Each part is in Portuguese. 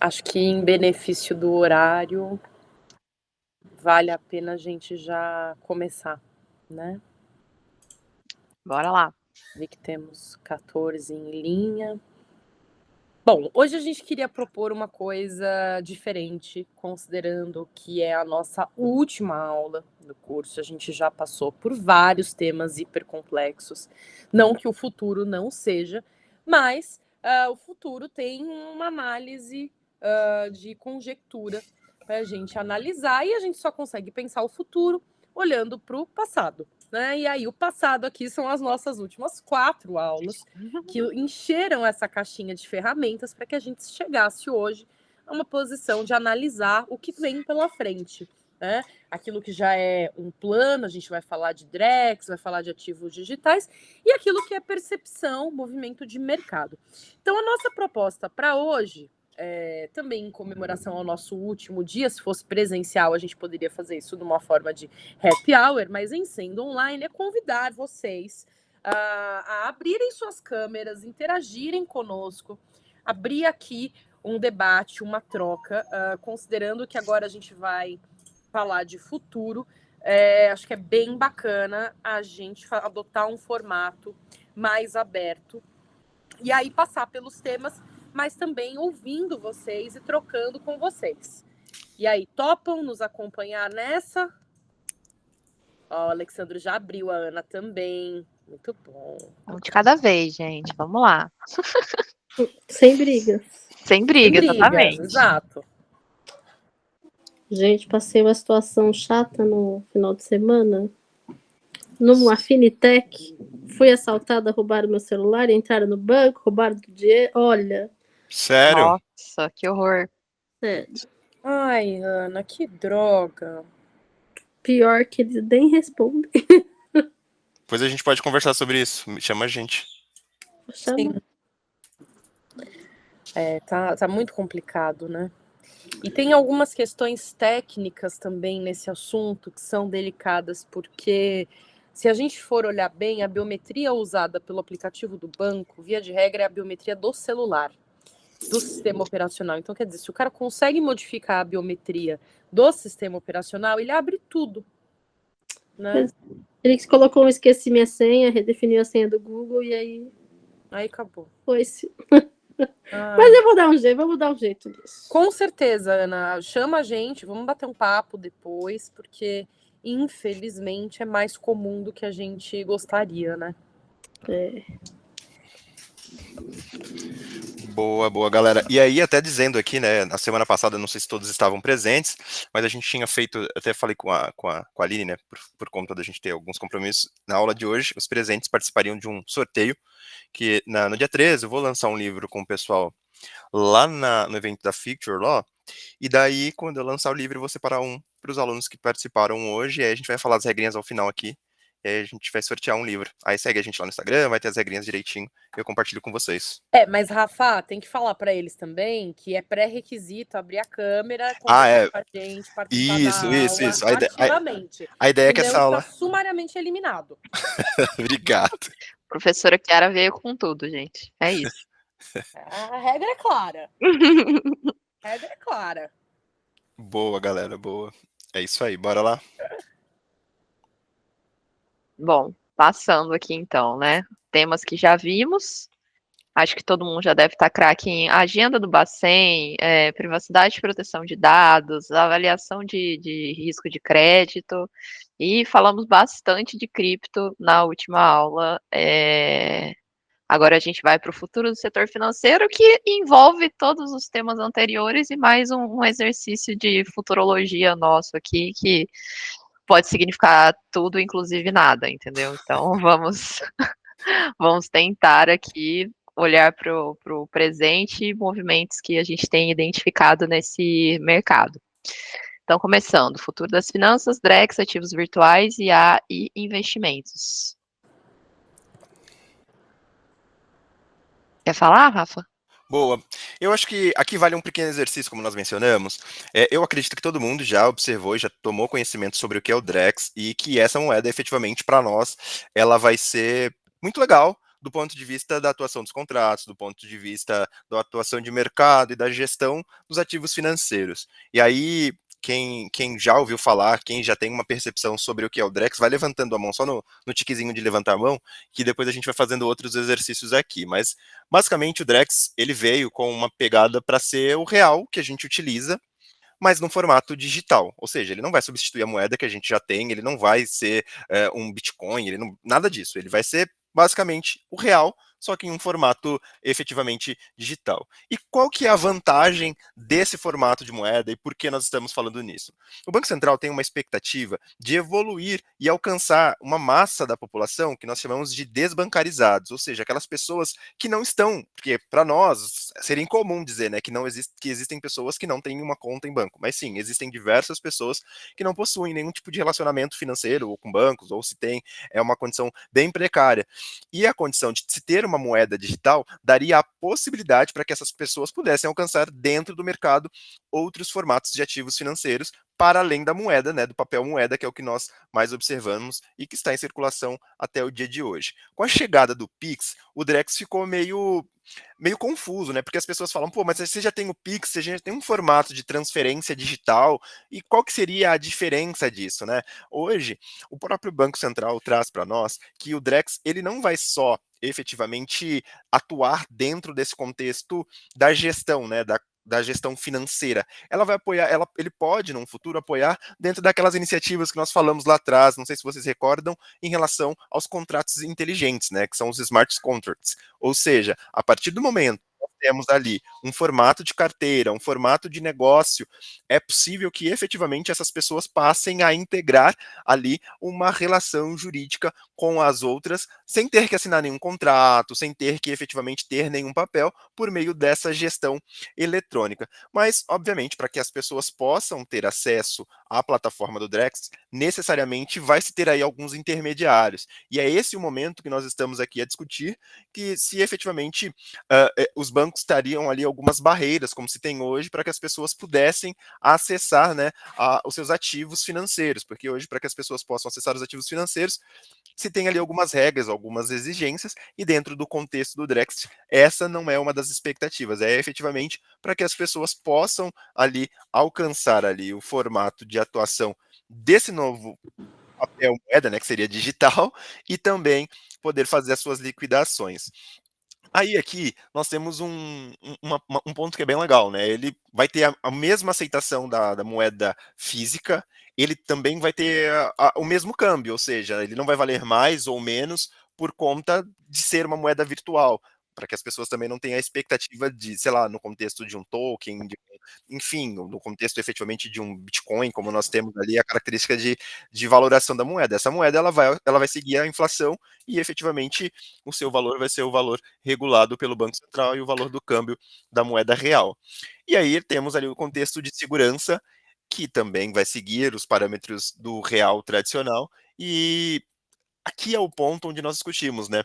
Acho que em benefício do horário, vale a pena a gente já começar, né? Bora lá. Vi que temos 14 em linha. Bom, hoje a gente queria propor uma coisa diferente, considerando que é a nossa última aula do curso. A gente já passou por vários temas hipercomplexos. Não que o futuro não seja, mas o futuro tem uma análise de conjectura para a gente analisar, e a gente só consegue pensar o futuro olhando para o passado, né? E aí o passado aqui são as nossas últimas 4 aulas, que encheram essa caixinha de ferramentas para que a gente chegasse hoje a uma posição de analisar o que vem pela frente, né? Aquilo que já é um plano, a gente vai falar de Drex, vai falar de ativos digitais, e aquilo que é percepção, movimento de mercado. Então, a nossa proposta para hoje, também em comemoração ao nosso último dia, se fosse presencial, a gente poderia fazer isso de uma forma de happy hour, mas em sendo online, é convidar vocês a abrirem suas câmeras, interagirem conosco, abrir aqui um debate, uma troca, considerando que agora a gente vai falar de futuro. Acho que é bem bacana a gente adotar um formato mais aberto e aí passar pelos temas, mas também ouvindo vocês e trocando com vocês. E aí, topam nos acompanhar nessa? Ó, o Alexandre já abriu, a Ana também. Muito bom. Um de cada vez, gente. Vamos lá. Sem brigas. Sem briga, exatamente. Exato. Gente, passei uma situação chata no final de semana. Numa Finitec, fui assaltada, roubaram meu celular, entraram no banco, roubaram do dinheiro. Olha. Sério? Nossa, que horror. Sério. Ai, Ana, que droga. Pior que eles nem respondem. Depois a gente pode conversar sobre isso. Chama a gente. Sim. Tá muito complicado, né? E tem algumas questões técnicas também nesse assunto que são delicadas, porque se a gente for olhar bem, a biometria usada pelo aplicativo do banco, via de regra, é a biometria do celular, do sistema operacional. Então, quer dizer, se o cara consegue modificar a biometria do sistema operacional, ele abre tudo, né? Ele colocou um esqueci minha senha, redefiniu a senha do Google e aí... Aí acabou. Foi-se. Mas eu vou dar um jeito, vamos dar um jeito nisso. Com certeza, Ana. Chama a gente, vamos bater um papo depois, porque infelizmente é mais comum do que a gente gostaria, né? Boa, galera. E aí, até dizendo aqui, né, na semana passada, não sei se todos estavam presentes, mas a gente tinha feito, até falei com a Aline, né, por conta da gente ter alguns compromissos. Na aula de hoje, os presentes participariam de um sorteio, que no dia 13 eu vou lançar um livro com o pessoal lá no evento da Future Law, e daí, quando eu lançar o livro, eu vou separar um para os alunos que participaram hoje, e aí a gente vai falar as regrinhas ao final aqui, e aí a gente vai sortear um livro. Aí segue a gente lá no Instagram, vai ter as regrinhas direitinho, e eu compartilho com vocês. Mas Rafa, tem que falar para eles também que é pré-requisito abrir a câmera, conversar com a gente, participar da aula isso. ativamente. A ideia é que essa aula... Está sumariamente eliminado. Obrigado. Professora Chiara veio com tudo, gente. É isso. A regra é clara. A regra é clara. Boa, galera, boa. É isso aí, bora lá? Bom, passando aqui então, né? Temas que já vimos. Acho que todo mundo já deve estar craque em agenda do Bacen, privacidade e proteção de dados, avaliação de risco de crédito, e falamos bastante de cripto na última aula. Agora a gente vai para o futuro do setor financeiro, que envolve todos os temas anteriores e mais um exercício de futurologia nosso aqui, que pode significar tudo, inclusive nada, entendeu? Então vamos tentar aqui olhar para o presente e movimentos que a gente tem identificado nesse mercado. Então, começando, futuro das finanças, Drex, ativos virtuais, IA e investimentos. Quer falar, Rafa? Boa. Eu acho que aqui vale um pequeno exercício, como nós mencionamos. Eu acredito que todo mundo já observou, já tomou conhecimento sobre o que é o Drex e que essa moeda, efetivamente, para nós, ela vai ser muito legal do ponto de vista da atuação dos contratos, do ponto de vista da atuação de mercado e da gestão dos ativos financeiros. E aí, quem já ouviu falar, quem já tem uma percepção sobre o que é o Drex, vai levantando a mão, só no tiquezinho de levantar a mão, que depois a gente vai fazendo outros exercícios aqui. Mas, basicamente, o Drex, ele veio com uma pegada para ser o real que a gente utiliza, mas no formato digital, ou seja, ele não vai substituir a moeda que a gente já tem, ele não vai ser um Bitcoin, nada disso, ele vai ser basicamente o real, só que em um formato efetivamente digital. E qual que é a vantagem desse formato de moeda e por que nós estamos falando nisso? O Banco Central tem uma expectativa de evoluir e alcançar uma massa da população que nós chamamos de desbancarizados, ou seja, aquelas pessoas que não estão, porque para nós seria incomum dizer, né, que existem pessoas que não têm uma conta em banco, mas sim, existem diversas pessoas que não possuem nenhum tipo de relacionamento financeiro ou com bancos, ou se tem, é uma condição bem precária. E a condição de se ter uma moeda digital daria a possibilidade para que essas pessoas pudessem alcançar dentro do mercado outros formatos de ativos financeiros para além da moeda, né, do papel moeda, que é o que nós mais observamos e que está em circulação até o dia de hoje. Com a chegada do Pix, o Drex ficou meio confuso, né? Porque as pessoas falam, pô, mas você já tem o Pix, você já tem um formato de transferência digital, e qual que seria a diferença disso, né? Hoje, o próprio Banco Central traz para nós que o Drex, ele não vai só efetivamente atuar dentro desse contexto da gestão, né, da gestão financeira. Ela vai apoiar, ele pode, num futuro, apoiar dentro daquelas iniciativas que nós falamos lá atrás, não sei se vocês recordam, em relação aos contratos inteligentes, né, que são os smart contracts. Ou seja, a partir do momento que nós temos ali um formato de carteira, um formato de negócio, é possível que efetivamente essas pessoas passem a integrar ali uma relação jurídica com as outras, sem ter que assinar nenhum contrato, sem ter que efetivamente ter nenhum papel, por meio dessa gestão eletrônica. Mas, obviamente, para que as pessoas possam ter acesso à plataforma do Drex, necessariamente vai se ter aí alguns intermediários. E é esse o momento que nós estamos aqui a discutir, que se efetivamente os bancos estariam ali algumas barreiras, como se tem hoje, para que as pessoas pudessem acessar, né, os seus ativos financeiros, porque hoje, para que as pessoas possam acessar os ativos financeiros, se tem ali algumas regras, algumas exigências, e dentro do contexto do Drex, essa não é uma das expectativas, é efetivamente para que as pessoas possam ali alcançar ali o formato de atuação desse novo papel moeda, né, que seria digital, e também poder fazer as suas liquidações. Aí aqui nós temos um ponto que é bem legal, né? Ele vai ter a mesma aceitação da moeda física, ele também vai ter o mesmo câmbio, ou seja, ele não vai valer mais ou menos por conta de ser uma moeda virtual, para que as pessoas também não tenham a expectativa de, sei lá, no contexto de um token, enfim, no contexto efetivamente de um Bitcoin, como nós temos ali a característica de valoração da moeda. Essa moeda ela vai seguir a inflação e efetivamente o seu valor vai ser o valor regulado pelo Banco Central e o valor do câmbio da moeda real. E aí temos ali o contexto de segurança, que também vai seguir os parâmetros do real tradicional, e aqui é o ponto onde nós discutimos, né?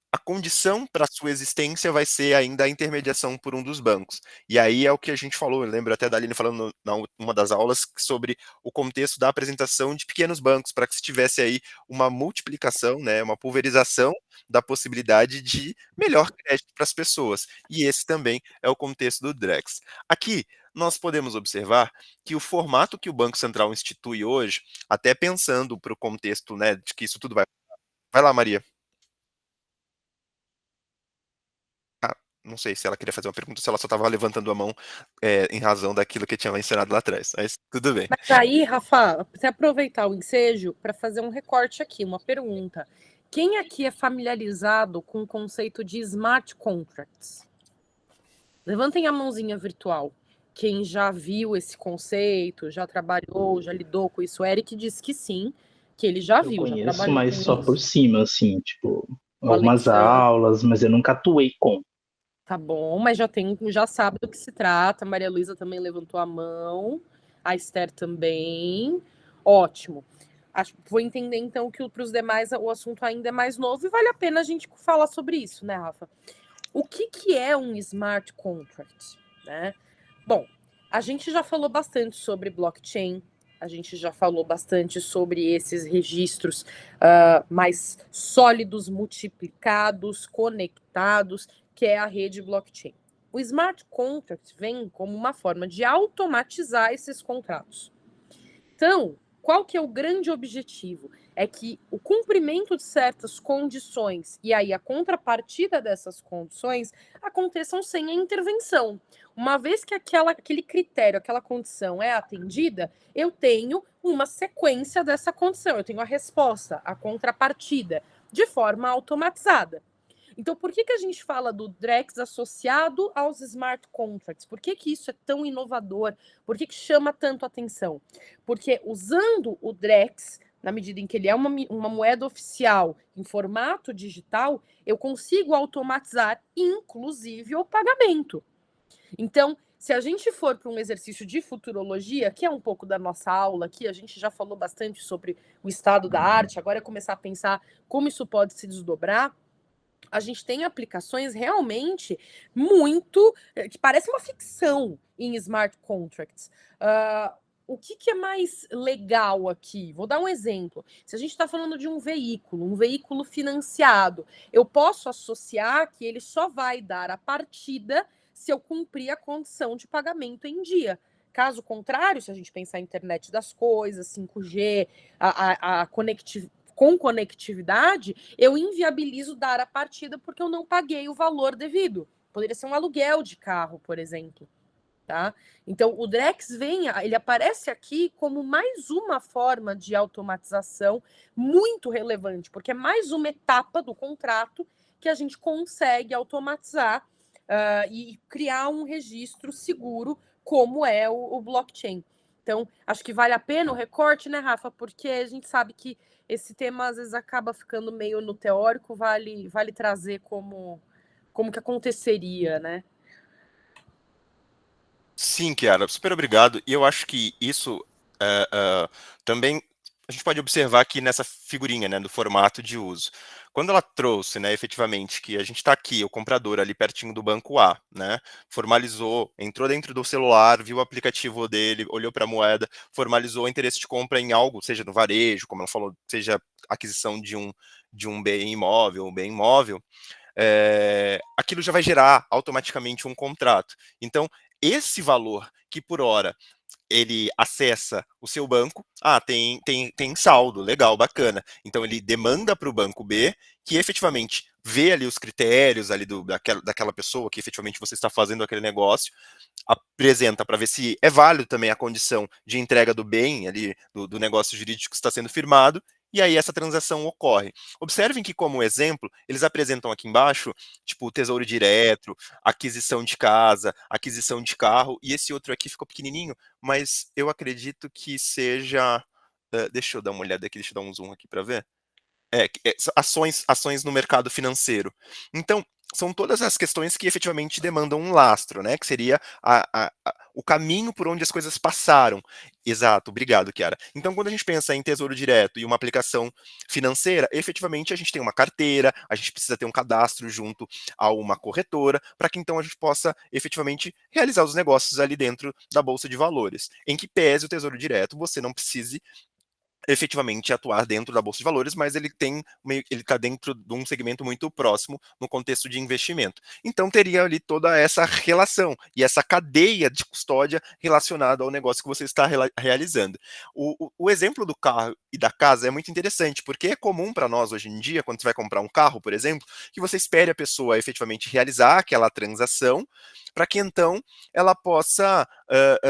A condição para sua existência vai ser ainda a intermediação por um dos bancos. E aí é o que a gente falou, eu lembro até da Aline falando uma das aulas sobre o contexto da apresentação de pequenos bancos, para que se tivesse aí uma multiplicação, né, uma pulverização da possibilidade de melhor crédito para as pessoas. E esse também é o contexto do Drex. Aqui nós podemos observar que o formato que o Banco Central institui hoje, até pensando para o contexto, né, de que isso tudo vai. Vai lá, Maria. Não sei se ela queria fazer uma pergunta, se ela só estava levantando a mão em razão daquilo que eu tinha mencionado lá atrás. Mas tudo bem. Mas aí, Rafa, você aproveitar o ensejo para fazer um recorte aqui, uma pergunta. Quem aqui é familiarizado com o conceito de smart contracts? Levantem a mãozinha virtual. Quem já viu esse conceito, já trabalhou, já lidou com isso? O Eric disse que sim, que ele já viu, já Conheço, trabalhou mas com só isso. por cima, assim, tipo, O algumas Alexandre. aulas, mas eu nunca atuei com. Tá bom, mas já sabe do que se trata. A Maria Luísa também levantou a mão. A Esther também. Ótimo. Vou entender, então, que para os demais o assunto ainda é mais novo e vale a pena a gente falar sobre isso, né, Rafa? O que é um smart contract, né? Bom, a gente já falou bastante sobre blockchain, a gente já falou bastante sobre esses registros mais sólidos, multiplicados, conectados, que é a rede blockchain. O smart contract vem como uma forma de automatizar esses contratos. Então, qual que é o grande objetivo? É que o cumprimento de certas condições e aí a contrapartida dessas condições aconteçam sem a intervenção. Uma vez que aquele critério, aquela condição é atendida, eu tenho uma sequência dessa condição, eu tenho a resposta, a contrapartida, de forma automatizada. Então, por que a gente fala do Drex associado aos smart contracts? Por que isso é tão inovador? Por que chama tanto atenção? Porque usando o Drex, na medida em que ele é uma moeda oficial em formato digital, eu consigo automatizar, inclusive, o pagamento. Então, se a gente for para um exercício de futurologia, que é um pouco da nossa aula aqui, a gente já falou bastante sobre o estado da arte, agora é começar a pensar como isso pode se desdobrar. A gente tem aplicações realmente muito que parece uma ficção em smart contracts. O que é mais legal aqui? Vou dar um exemplo. Se a gente está falando de um veículo financiado, eu posso associar que ele só vai dar a partida se eu cumprir a condição de pagamento em dia. Caso contrário, se a gente pensar em internet das coisas, 5G, com conectividade, eu inviabilizo dar a partida porque eu não paguei o valor devido. Poderia ser um aluguel de carro, por exemplo. Tá? Então, o Drex ele aparece aqui como mais uma forma de automatização muito relevante, porque é mais uma etapa do contrato que a gente consegue automatizar e criar um registro seguro, como é o blockchain. Então, acho que vale a pena o recorte, né, Rafa? Porque a gente sabe que esse tema às vezes acaba ficando meio no teórico, vale trazer como que aconteceria, né? Sim, Kiara, super obrigado. E eu acho que isso também a gente pode observar aqui nessa figurinha, né, do formato de uso. Quando ela trouxe, né, efetivamente, que a gente está aqui, o comprador ali pertinho do banco A, né, formalizou, entrou dentro do celular, viu o aplicativo dele, olhou para a moeda, formalizou o interesse de compra em algo, seja no varejo, como ela falou, seja aquisição de um bem imóvel, aquilo já vai gerar automaticamente um contrato. Então, esse valor que por hora ele acessa o seu banco, tem saldo, legal, bacana. Então ele demanda para o banco B, que efetivamente vê ali os critérios ali daquela pessoa que efetivamente você está fazendo aquele negócio, apresenta para ver se é válido também a condição de entrega do bem ali, do negócio jurídico que está sendo firmado, e aí essa transação ocorre. Observem que, como exemplo, eles apresentam aqui embaixo, tipo, tesouro direto, aquisição de casa, aquisição de carro, e esse outro aqui ficou pequenininho, mas eu acredito que seja... deixa eu dar uma olhada aqui, deixa eu dar um zoom aqui para ver. Ações no mercado financeiro. Então, são todas as questões que efetivamente demandam um lastro, né? Que seria o caminho por onde as coisas passaram. Exato, obrigado, Kiara. Então, quando a gente pensa em tesouro direto e uma aplicação financeira, efetivamente a gente tem uma carteira, a gente precisa ter um cadastro junto a uma corretora, para que então a gente possa efetivamente realizar os negócios ali dentro da Bolsa de Valores. Em que pese o tesouro direto, você não precise efetivamente atuar dentro da Bolsa de Valores, mas ele está dentro de um segmento muito próximo no contexto de investimento. Então teria ali toda essa relação e essa cadeia de custódia relacionada ao negócio que você está realizando. O exemplo do carro e da casa é muito interessante, porque é comum para nós hoje em dia, quando você vai comprar um carro, por exemplo, que você espere a pessoa efetivamente realizar aquela transação, para que então ela possa,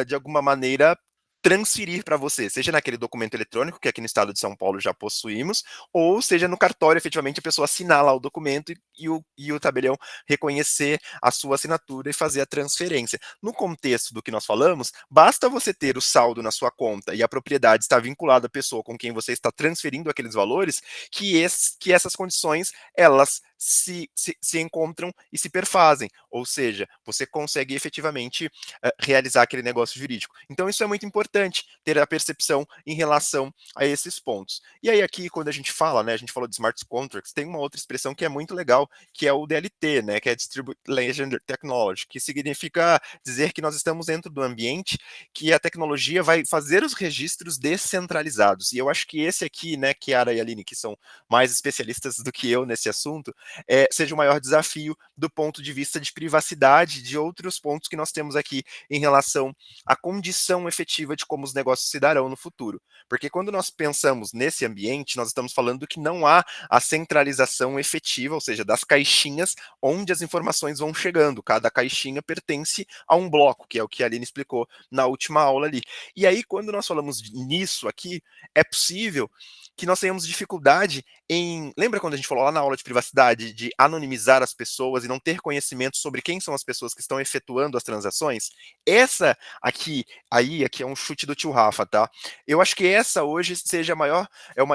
de alguma maneira, transferir para você, seja naquele documento eletrônico, que aqui no estado de São Paulo já possuímos, ou seja no cartório, efetivamente, a pessoa assinar lá o documento e o tabelião reconhecer a sua assinatura e fazer a transferência. No contexto do que nós falamos, basta você ter o saldo na sua conta e a propriedade está vinculada à pessoa com quem você está transferindo aqueles valores, que essas condições, elas se encontram e se perfazem, ou seja, você consegue efetivamente realizar aquele negócio jurídico. Então isso é muito importante, ter a percepção em relação a esses pontos. E aí aqui, quando a gente fala, né, a gente falou de smart contracts, tem uma outra expressão que é muito legal, que é o DLT, né, que é Distributed Ledger Technology, que significa dizer que nós estamos dentro do ambiente que a tecnologia vai fazer os registros descentralizados. E eu acho que esse aqui, né, Chiara e Aline, que são mais especialistas do que eu nesse assunto, seja o maior desafio do ponto de vista de privacidade, de outros pontos que nós temos aqui em relação à condição efetiva de como os negócios se darão no futuro. Porque quando nós pensamos nesse ambiente, nós estamos falando que não há a centralização efetiva, ou seja, das caixinhas onde as informações vão chegando. Cada caixinha pertence a um bloco, que é o que a Aline explicou na última aula ali. E aí, quando nós falamos nisso aqui, é possível que nós tenhamos dificuldade em... Lembra quando a gente falou lá na aula de privacidade de anonimizar as pessoas e não ter conhecimento sobre quem são as pessoas que estão efetuando as transações? Essa aqui é um chute do tio Rafa, tá? Eu acho que essa hoje seja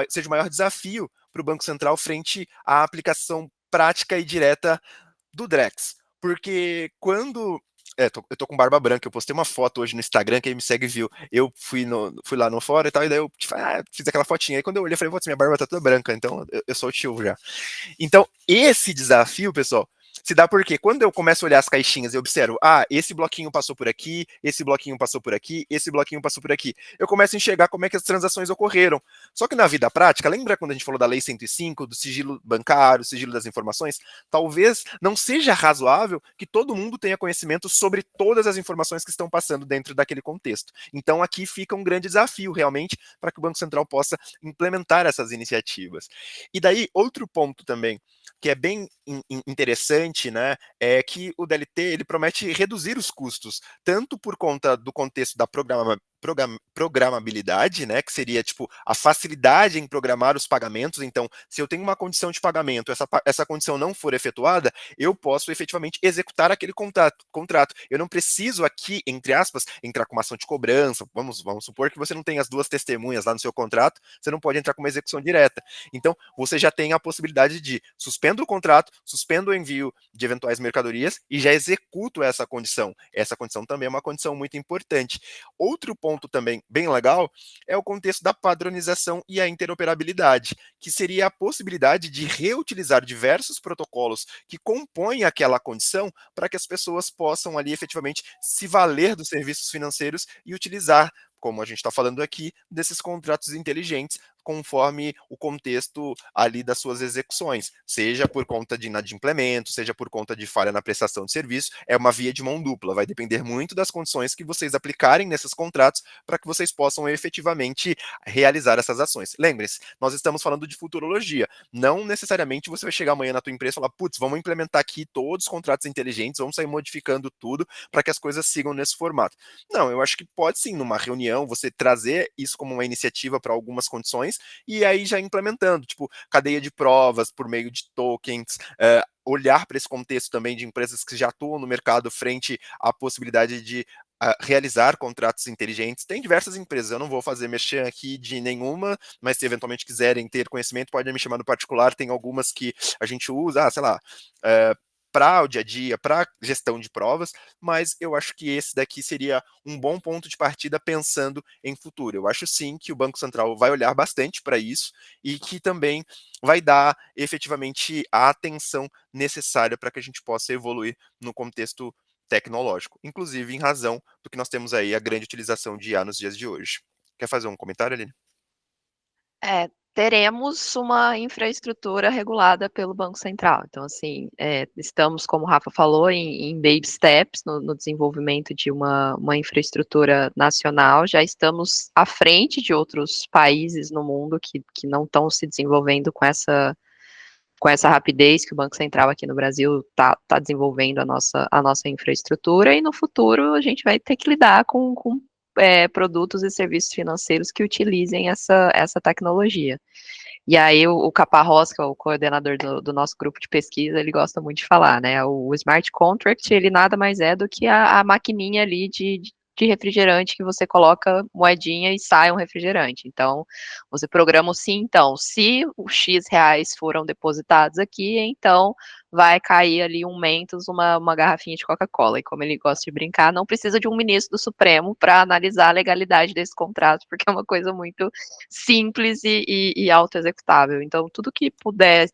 seja o maior desafio para o Banco Central frente à aplicação prática e direta do Drex. Porque quando... eu tô com barba branca, eu postei uma foto hoje no Instagram, quem me segue viu. Eu fui lá no fórum e tal, e daí eu fiz aquela fotinha. Aí quando eu olhei, eu falei, putz, minha barba tá toda branca, então eu sou o tio já. Então, esse desafio, pessoal, se dá porque quando eu começo a olhar as caixinhas e observo, esse bloquinho passou por aqui, esse bloquinho passou por aqui, esse bloquinho passou por aqui, eu começo a enxergar como é que as transações ocorreram. Só que na vida prática, lembra quando a gente falou da Lei 105, do sigilo bancário, sigilo das informações? Talvez não seja razoável que todo mundo tenha conhecimento sobre todas as informações que estão passando dentro daquele contexto. Então aqui fica um grande desafio, realmente, para que o Banco Central possa implementar essas iniciativas. E daí, outro ponto também, que é bem interessante, né, é que o DLT ele promete reduzir os custos, tanto por conta do contexto da programabilidade, né, que seria tipo a facilidade em programar os pagamentos. Então, se eu tenho uma condição de pagamento, essa condição não for efetuada, eu posso efetivamente executar aquele contrato. Eu não preciso aqui, entre aspas, entrar com uma ação de cobrança. Vamos supor que você não tem as duas testemunhas lá no seu contrato, você não pode entrar com uma execução direta. Então, você já tem a possibilidade de suspendo o contrato, suspendo o envio de eventuais mercadorias e já executo essa condição. Essa condição também é uma condição muito importante. Outro ponto também bem legal é o contexto da padronização e a interoperabilidade, que seria a possibilidade de reutilizar diversos protocolos que compõem aquela condição para que as pessoas possam ali efetivamente se valer dos serviços financeiros e utilizar, como a gente está falando aqui, desses contratos inteligentes conforme o contexto ali das suas execuções, seja por conta de inadimplemento, seja por conta de falha na prestação de serviço, é uma via de mão dupla, vai depender muito das condições que vocês aplicarem nesses contratos para que vocês possam efetivamente realizar essas ações. Lembre-se, nós estamos falando de futurologia, não necessariamente você vai chegar amanhã na tua empresa e falar, putz, vamos implementar aqui todos os contratos inteligentes, vamos sair modificando tudo para que as coisas sigam nesse formato. Não, eu acho que pode sim, numa reunião, você trazer isso como uma iniciativa para algumas condições e aí já implementando, tipo, cadeia de provas por meio de tokens, olhar para esse contexto também de empresas que já atuam no mercado frente à possibilidade de realizar contratos inteligentes. Tem diversas empresas, eu não vou fazer merchan aqui de nenhuma, mas se eventualmente quiserem ter conhecimento, podem me chamar no particular, tem algumas que a gente usa, sei lá, para o dia a dia, para gestão de provas, mas eu acho que esse daqui seria um bom ponto de partida pensando em futuro. Eu acho sim que o Banco Central vai olhar bastante para isso e que também vai dar efetivamente a atenção necessária para que a gente possa evoluir no contexto tecnológico, inclusive em razão do que nós temos aí a grande utilização de IA nos dias de hoje. Quer fazer um comentário, Aline? Teremos uma infraestrutura regulada pelo Banco Central. Então, assim, estamos, como o Rafa falou, em baby steps no desenvolvimento de uma infraestrutura nacional. Já estamos à frente de outros países no mundo que não estão se desenvolvendo com essa rapidez que o Banco Central aqui no Brasil está desenvolvendo a nossa infraestrutura, e no futuro a gente vai ter que lidar com produtos e serviços financeiros que utilizem essa tecnologia. E aí o Caparrós, que é o coordenador do nosso grupo de pesquisa, ele gosta muito de falar, né? O smart contract, ele nada mais é do que a maquininha ali de refrigerante que você coloca moedinha e sai um refrigerante. Então, você programa o sim, então, se os X reais foram depositados aqui, então vai cair ali um Mentos, uma garrafinha de Coca-Cola. E como ele gosta de brincar, não precisa de um ministro do Supremo para analisar a legalidade desse contrato, porque é uma coisa muito simples e auto-executável. Então, tudo que puder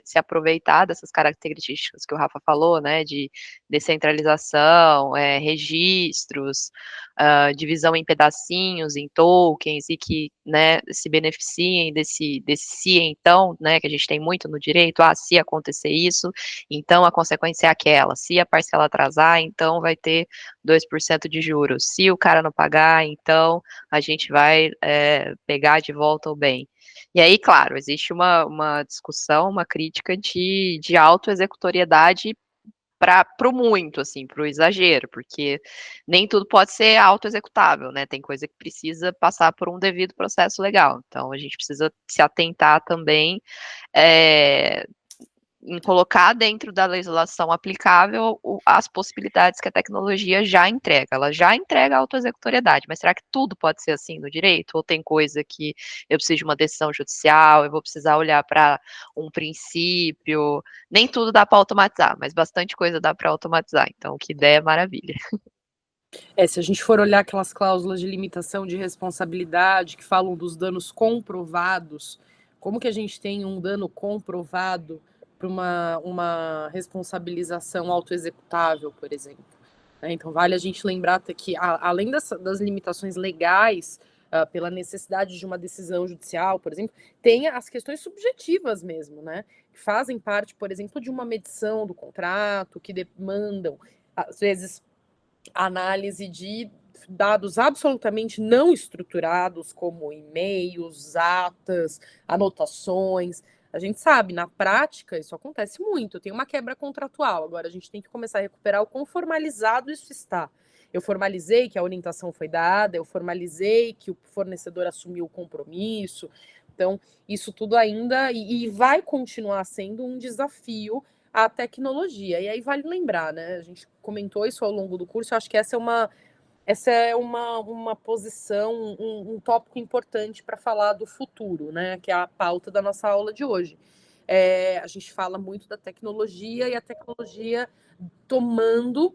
se aproveitar dessas características que o Rafa falou, né, de descentralização, registros, divisão em pedacinhos, em tokens, e que, né, se beneficiem desse se então, né, que a gente tem muito no direito, se acontecer isso, então a consequência é aquela, se a parcela atrasar, então vai ter 2% de juros, se o cara não pagar, então a gente vai pegar de volta o bem. E aí, claro, existe uma discussão, uma crítica de auto-executoriedade para o muito, assim, para o exagero, porque nem tudo pode ser auto-executável, né? Tem coisa que precisa passar por um devido processo legal. Então, a gente precisa se atentar também em colocar dentro da legislação aplicável as possibilidades que a tecnologia já entrega. Ela já entrega a autoexecutoriedade, mas será que tudo pode ser assim no direito? Ou tem coisa que eu preciso de uma decisão judicial, eu vou precisar olhar para um princípio? Nem tudo dá para automatizar, mas bastante coisa dá para automatizar. Então, o que der é maravilha. Se a gente for olhar aquelas cláusulas de limitação de responsabilidade que falam dos danos comprovados, como que a gente tem um dano comprovado para uma responsabilização autoexecutável, por exemplo? Então, vale a gente lembrar que, além das limitações legais, pela necessidade de uma decisão judicial, por exemplo, tem as questões subjetivas mesmo, né? Que fazem parte, por exemplo, de uma medição do contrato, que demandam, às vezes, análise de dados absolutamente não estruturados, como e-mails, atas, anotações. A gente sabe, na prática, isso acontece muito. Tem uma quebra contratual. Agora, a gente tem que começar a recuperar o quão formalizado isso está. Eu formalizei que a orientação foi dada, eu formalizei que o fornecedor assumiu o compromisso. Então, isso tudo ainda, e vai continuar sendo um desafio a tecnologia. E aí vale lembrar, né? A gente comentou isso ao longo do curso, eu acho que essa é uma posição, um tópico importante para falar do futuro, né? Que é a pauta da nossa aula de hoje. A gente fala muito da tecnologia e a tecnologia tomando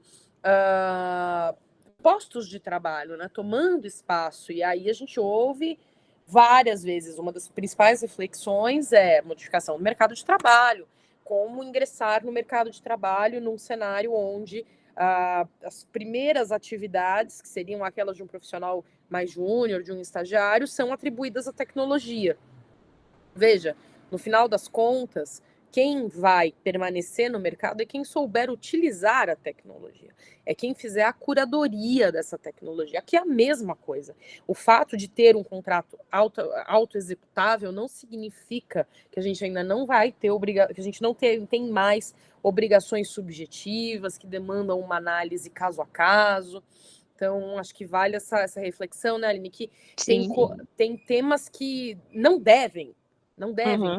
postos de trabalho, né? Tomando espaço. E aí a gente ouve várias vezes, uma das principais reflexões é a modificação do mercado de trabalho, como ingressar no mercado de trabalho num cenário onde as primeiras atividades, que seriam aquelas de um profissional mais júnior, de um estagiário, são atribuídas à tecnologia. Veja, no final das contas, quem vai permanecer no mercado é quem souber utilizar a tecnologia. É quem fizer a curadoria dessa tecnologia. Aqui é a mesma coisa. O fato de ter um contrato auto-executável não significa que a gente ainda não vai ter que a gente não tem mais obrigações subjetivas que demandam uma análise caso a caso. Então, acho que vale essa reflexão, né, Aline? Que tem temas que não devem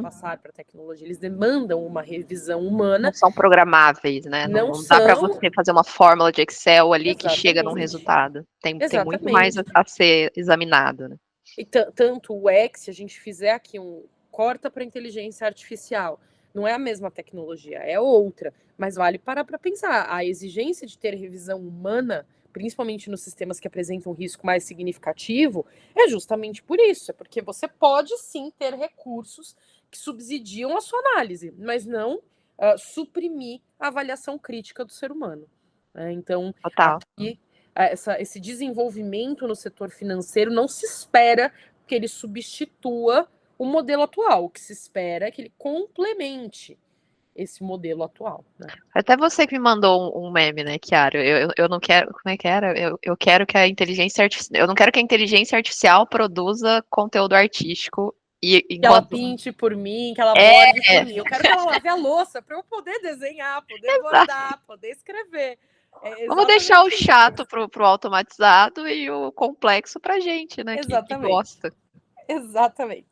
passar para a tecnologia, eles demandam uma revisão humana. Não são programáveis, né? Não dá para você fazer uma fórmula de Excel ali que chega num resultado. Tem muito mais a ser examinado, né? E tanto o X, se a gente fizer aqui corta para inteligência artificial, não é a mesma tecnologia, é outra, mas vale parar para pensar. A exigência de ter revisão humana, principalmente nos sistemas que apresentam um risco mais significativo, é justamente por isso. É porque você pode sim ter recursos que subsidiam a sua análise, mas não suprimir a avaliação crítica do ser humano. Então, aqui, esse desenvolvimento no setor financeiro não se espera que ele substitua o modelo atual. O que se espera é que ele complemente esse modelo atual, né? Até você que me mandou um meme, né, Chiara? Eu não quero. Como é que era? Eu quero que a inteligência artificial. Eu não quero que a inteligência artificial produza conteúdo artístico. Que ela pinte por mim, que ela borde por mim. Eu quero que ela lave a louça para eu poder desenhar, poder bordar, poder escrever. Vamos deixar o chato pro automatizado e o complexo pra gente, né? Que gosta. Exatamente.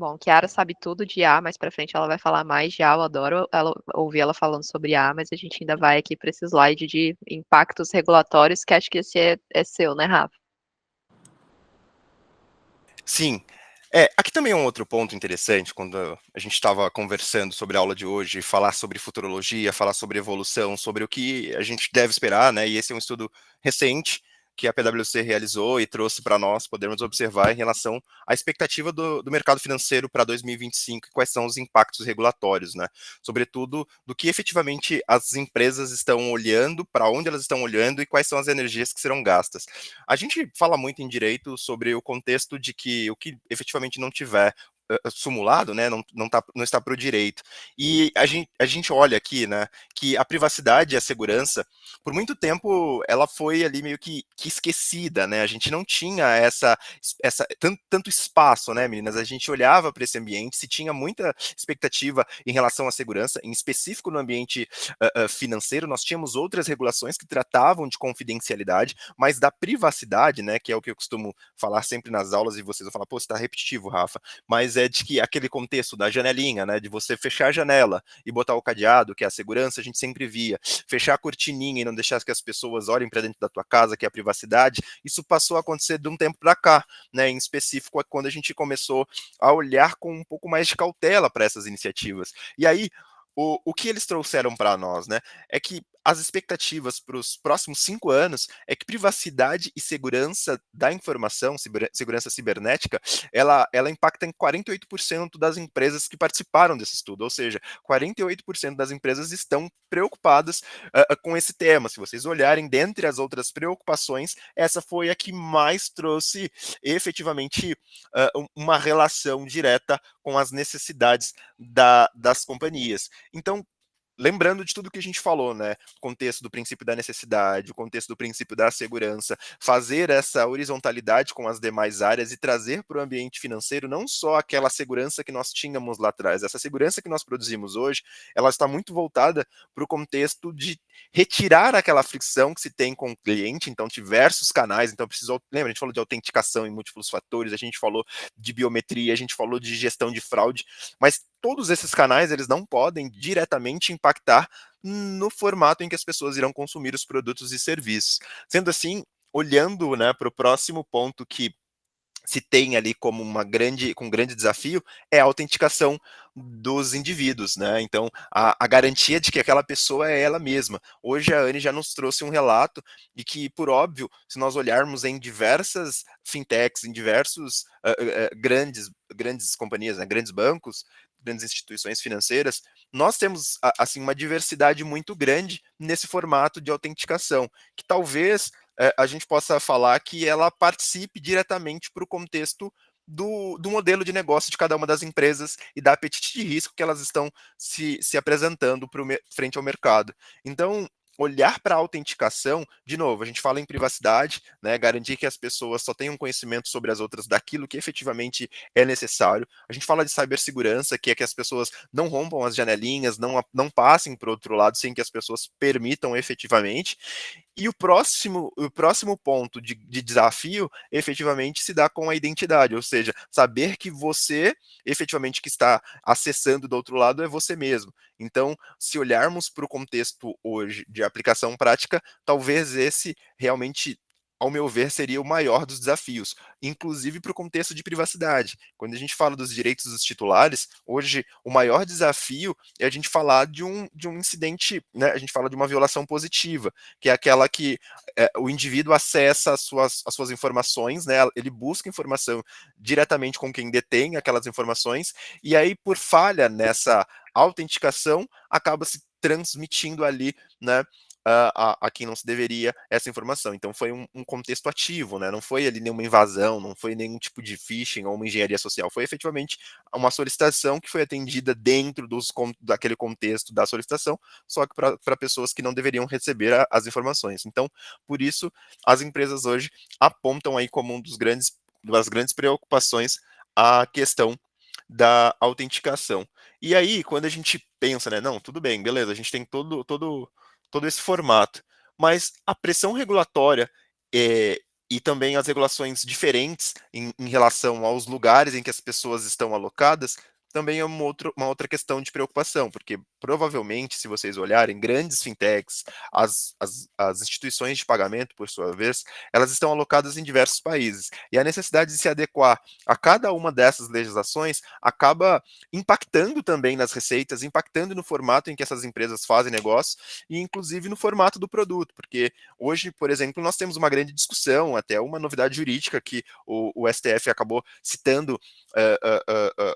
Bom, Kiara sabe tudo de IA, mas pra frente ela vai falar mais de IA. Eu adoro ouvir ela falando sobre IA, mas a gente ainda vai aqui para esse slide de impactos regulatórios, que acho que esse é seu, né, Rafa? Sim. Aqui também é um outro ponto interessante, quando a gente estava conversando sobre a aula de hoje, falar sobre futurologia, falar sobre evolução, sobre o que a gente deve esperar, né? E esse é um estudo recente que a PwC realizou e trouxe para nós podermos observar em relação à expectativa do mercado financeiro para 2025 e quais são os impactos regulatórios, né? Sobretudo do que efetivamente as empresas estão olhando, para onde elas estão olhando e quais são as energias que serão gastas. A gente fala muito em direito sobre o contexto de que o que efetivamente não tiver simulado, né, não está para o direito. E a gente olha aqui, né, que a privacidade e a segurança, por muito tempo, ela foi ali meio que esquecida, né, a gente não tinha tanto espaço, né, meninas, a gente olhava para esse ambiente, se tinha muita expectativa em relação à segurança, em específico no ambiente financeiro, nós tínhamos outras regulações que tratavam de confidencialidade, mas da privacidade, né, que é o que eu costumo falar sempre nas aulas, e vocês vão falar, pô, você está repetitivo, Rafa, mas é de que aquele contexto da janelinha, né, de você fechar a janela e botar o cadeado, que é a segurança, a gente sempre via, fechar a cortininha e não deixar que as pessoas olhem para dentro da tua casa, que é a privacidade, isso passou a acontecer de um tempo para cá, né, em específico quando a gente começou a olhar com um pouco mais de cautela para essas iniciativas. E aí, o que eles trouxeram para nós, né, é que as expectativas para os próximos 5 anos é que privacidade e segurança da informação, segurança cibernética, ela impacta em 48% das empresas que participaram desse estudo, ou seja, 48% das empresas estão preocupadas com esse tema. Se vocês olharem, dentre as outras preocupações, essa foi a que mais trouxe efetivamente uma relação direta com as necessidades das companhias. Então, lembrando de tudo que a gente falou, né? O contexto do princípio da necessidade, o contexto do princípio da segurança, fazer essa horizontalidade com as demais áreas e trazer para o ambiente financeiro não só aquela segurança que nós tínhamos lá atrás. Essa segurança que nós produzimos hoje, ela está muito voltada para o contexto de retirar aquela fricção que se tem com o cliente, então diversos canais, então precisou, lembra, a gente falou de autenticação em múltiplos fatores, a gente falou de biometria, a gente falou de gestão de fraude, mas todos esses canais, eles não podem diretamente impactar no formato em que as pessoas irão consumir os produtos e serviços. Sendo assim, olhando, né, para o próximo ponto que se tem ali como um grande desafio é a autenticação dos indivíduos, né? Então, a garantia de que aquela pessoa é ela mesma. Hoje a Anne já nos trouxe um relato de que, por óbvio, se nós olharmos em diversas fintechs, em diversos grandes companhias, né, grandes bancos, grandes instituições financeiras, nós temos assim uma diversidade muito grande nesse formato de autenticação, que talvez a gente possa falar que ela participe diretamente para o contexto do modelo de negócio de cada uma das empresas e da apetite de risco que elas estão se apresentando frente ao mercado. Então, olhar para a autenticação, de novo, a gente fala em privacidade, né, garantir que as pessoas só tenham conhecimento sobre as outras daquilo que efetivamente é necessário. A gente fala de cibersegurança, que é que as pessoas não rompam as janelinhas, não passem para o outro lado sem que as pessoas permitam efetivamente. E o próximo ponto de desafio efetivamente se dá com a identidade, ou seja, saber que você, efetivamente, que está acessando do outro lado é você mesmo. Então, se olharmos para o contexto hoje de aplicação prática, talvez esse realmente, ao meu ver, seria o maior dos desafios, inclusive para o contexto de privacidade. Quando a gente fala dos direitos dos titulares, hoje o maior desafio é a gente falar de um incidente, né? A gente fala de uma violação positiva, que é aquela que o indivíduo acessa as suas informações, né? Ele busca informação diretamente com quem detém aquelas informações, e aí, por falha nessa autenticação, acaba se transmitindo ali, né? A quem não se deveria essa informação. Então foi um contexto ativo, né? Não foi ali nenhuma invasão, não foi nenhum tipo de phishing ou uma engenharia social, foi efetivamente uma solicitação que foi atendida dentro daquele contexto da solicitação, só que para pessoas que não deveriam receber as informações. Então, por isso, as empresas hoje apontam aí como das grandes preocupações a questão da autenticação. E aí, quando a gente pensa, né, não, tudo bem, beleza, a gente tem todo esse formato, mas a pressão regulatória e também as regulações diferentes em relação aos lugares em que as pessoas estão alocadas, também é uma outra questão de preocupação, porque provavelmente, se vocês olharem, grandes fintechs, as instituições de pagamento, por sua vez, elas estão alocadas em diversos países. E a necessidade de se adequar a cada uma dessas legislações acaba impactando também nas receitas, impactando no formato em que essas empresas fazem negócio e, inclusive, no formato do produto, porque hoje, por exemplo, nós temos uma grande discussão, até uma novidade jurídica que o STF acabou citando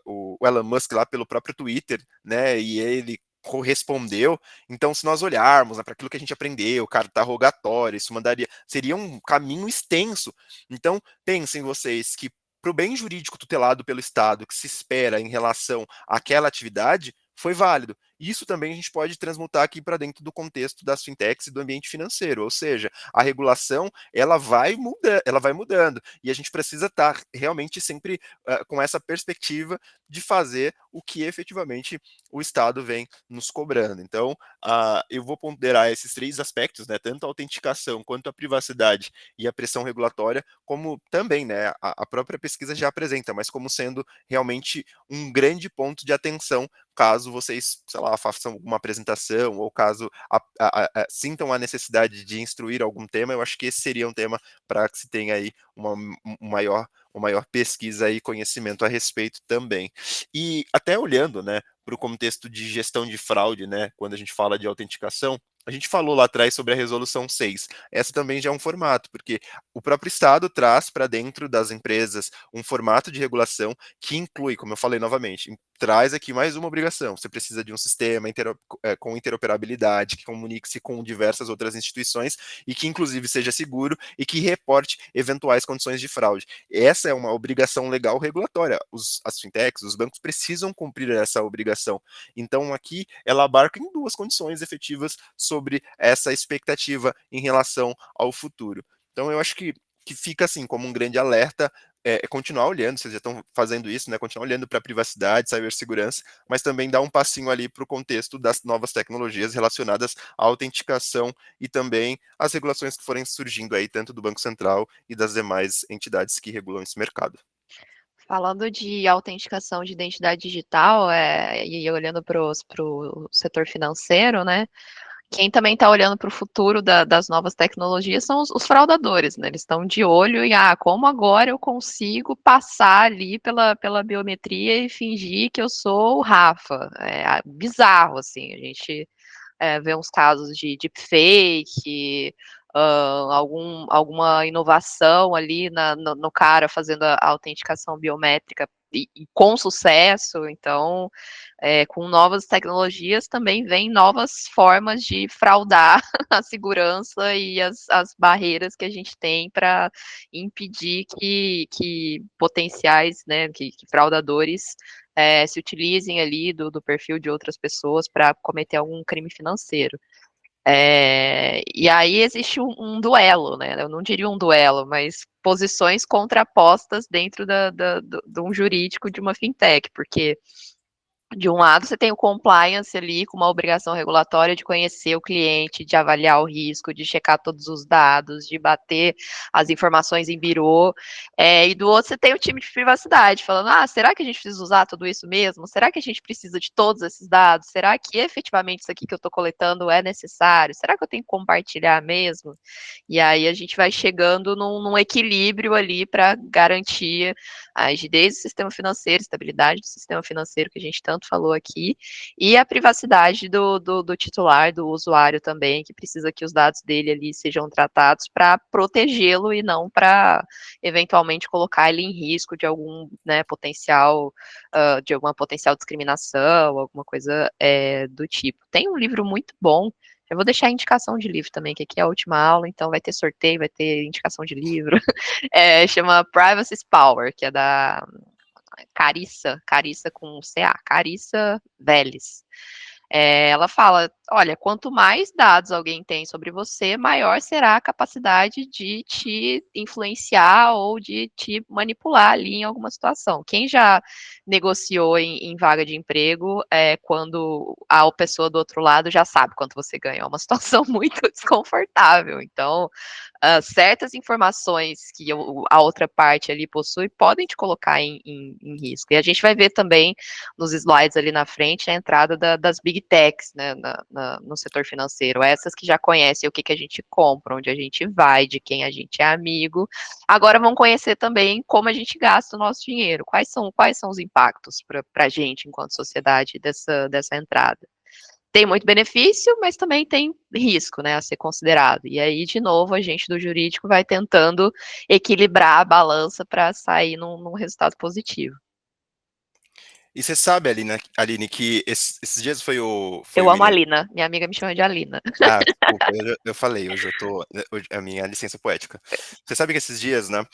o Elon Musk lá pelo próprio Twitter, né? E ele correspondeu. Então, se nós olharmos, né, para aquilo que a gente aprendeu, carta rogatória, isso seria um caminho extenso. Então, pensem vocês que para o bem jurídico tutelado pelo Estado que se espera em relação àquela atividade, foi válido. Isso também a gente pode transmutar aqui para dentro do contexto das fintechs e do ambiente financeiro, ou seja, a regulação ela vai mudando e a gente precisa estar realmente sempre com essa perspectiva de fazer o que efetivamente o Estado vem nos cobrando. Então, eu vou ponderar esses três aspectos, né, tanto a autenticação quanto a privacidade e a pressão regulatória, como também, né, a própria pesquisa já apresenta, mas como sendo realmente um grande ponto de atenção caso vocês, sei lá, façam alguma apresentação ou caso sintam a necessidade de instruir algum tema, eu acho que esse seria um tema para que se tenha aí uma maior pesquisa e conhecimento a respeito também. E até olhando, né, para o contexto de gestão de fraude, né, quando a gente fala de autenticação, a gente falou lá atrás sobre a resolução 6. Essa também já é um formato, porque o próprio Estado traz para dentro das empresas um formato de regulação que inclui, como eu falei novamente, traz aqui mais uma obrigação. Você precisa de um sistema com interoperabilidade, que comunique-se com diversas outras instituições e que, inclusive, seja seguro e que reporte eventuais condições de fraude. Essa é uma obrigação legal regulatória. As fintechs, os bancos precisam cumprir essa obrigação. Então, aqui, ela abarca em duas condições efetivas sobre essa expectativa em relação ao futuro. Então, eu acho que fica assim como um grande alerta continuar olhando, vocês já estão fazendo isso, né? Continuar olhando para a privacidade, cibersegurança, mas também dar um passinho ali para o contexto das novas tecnologias relacionadas à autenticação e também as regulações que forem surgindo aí, tanto do Banco Central e das demais entidades que regulam esse mercado. Falando de autenticação de identidade digital, e olhando para o setor financeiro, né? Quem também está olhando para o futuro das novas tecnologias são os fraudadores, né? Eles estão de olho em como agora eu consigo passar ali pela biometria e fingir que eu sou o Rafa. É bizarro, assim, a gente vê uns casos de deepfake, alguma inovação ali no cara fazendo a autenticação biométrica e com sucesso. Então, com novas tecnologias também vem novas formas de fraudar a segurança e as barreiras que a gente tem para impedir que potenciais, né, que fraudadores se utilizem ali do perfil de outras pessoas para cometer algum crime financeiro. E aí existe um duelo, né? Eu não diria um duelo, mas posições contrapostas dentro de um jurídico de uma fintech, porque de um lado, você tem o compliance ali, com uma obrigação regulatória de conhecer o cliente, de avaliar o risco, de checar todos os dados, de bater as informações em birô. E do outro, você tem o time de privacidade, falando: será que a gente precisa usar tudo isso mesmo? Será que a gente precisa de todos esses dados? Será que efetivamente isso aqui que eu estou coletando é necessário? Será que eu tenho que compartilhar mesmo? E aí a gente vai chegando num equilíbrio ali para garantir a rigidez do sistema financeiro, estabilidade do sistema financeiro que a gente tanto falou aqui, e a privacidade do titular, do usuário também, que precisa que os dados dele ali sejam tratados para protegê-lo e não para eventualmente colocar ele em risco de algum, né, potencial, de alguma potencial discriminação, alguma coisa do tipo. Tem um livro muito bom. Eu vou deixar a indicação de livro também, que aqui é a última aula, então vai ter sorteio, vai ter indicação de livro. Chama Privacy Power, que é da Carissa com CA, Carissa Vélez. Ela fala olha, quanto mais dados alguém tem sobre você, maior será a capacidade de te influenciar ou de te manipular ali em alguma situação. Quem já negociou em vaga de emprego, quando a pessoa do outro lado já sabe quanto você ganha. É uma situação muito desconfortável. Então, certas informações que a outra parte ali possui podem te colocar em risco. E a gente vai ver também nos slides ali na frente a entrada das big techs, né, no setor financeiro, essas que já conhecem o que a gente compra, onde a gente vai, de quem a gente é amigo, agora vão conhecer também como a gente gasta o nosso dinheiro, quais são os impactos para a gente, enquanto sociedade, dessa entrada. Tem muito benefício, mas também tem risco, né, a ser considerado. E aí, de novo, a gente do jurídico vai tentando equilibrar a balança para sair num resultado positivo. E você sabe, Aline, que esses dias foi o Eu amo a William. Alina, minha amiga me chama de Alina. Ah, desculpa, eu falei, hoje a minha licença poética. Você sabe que esses dias, né,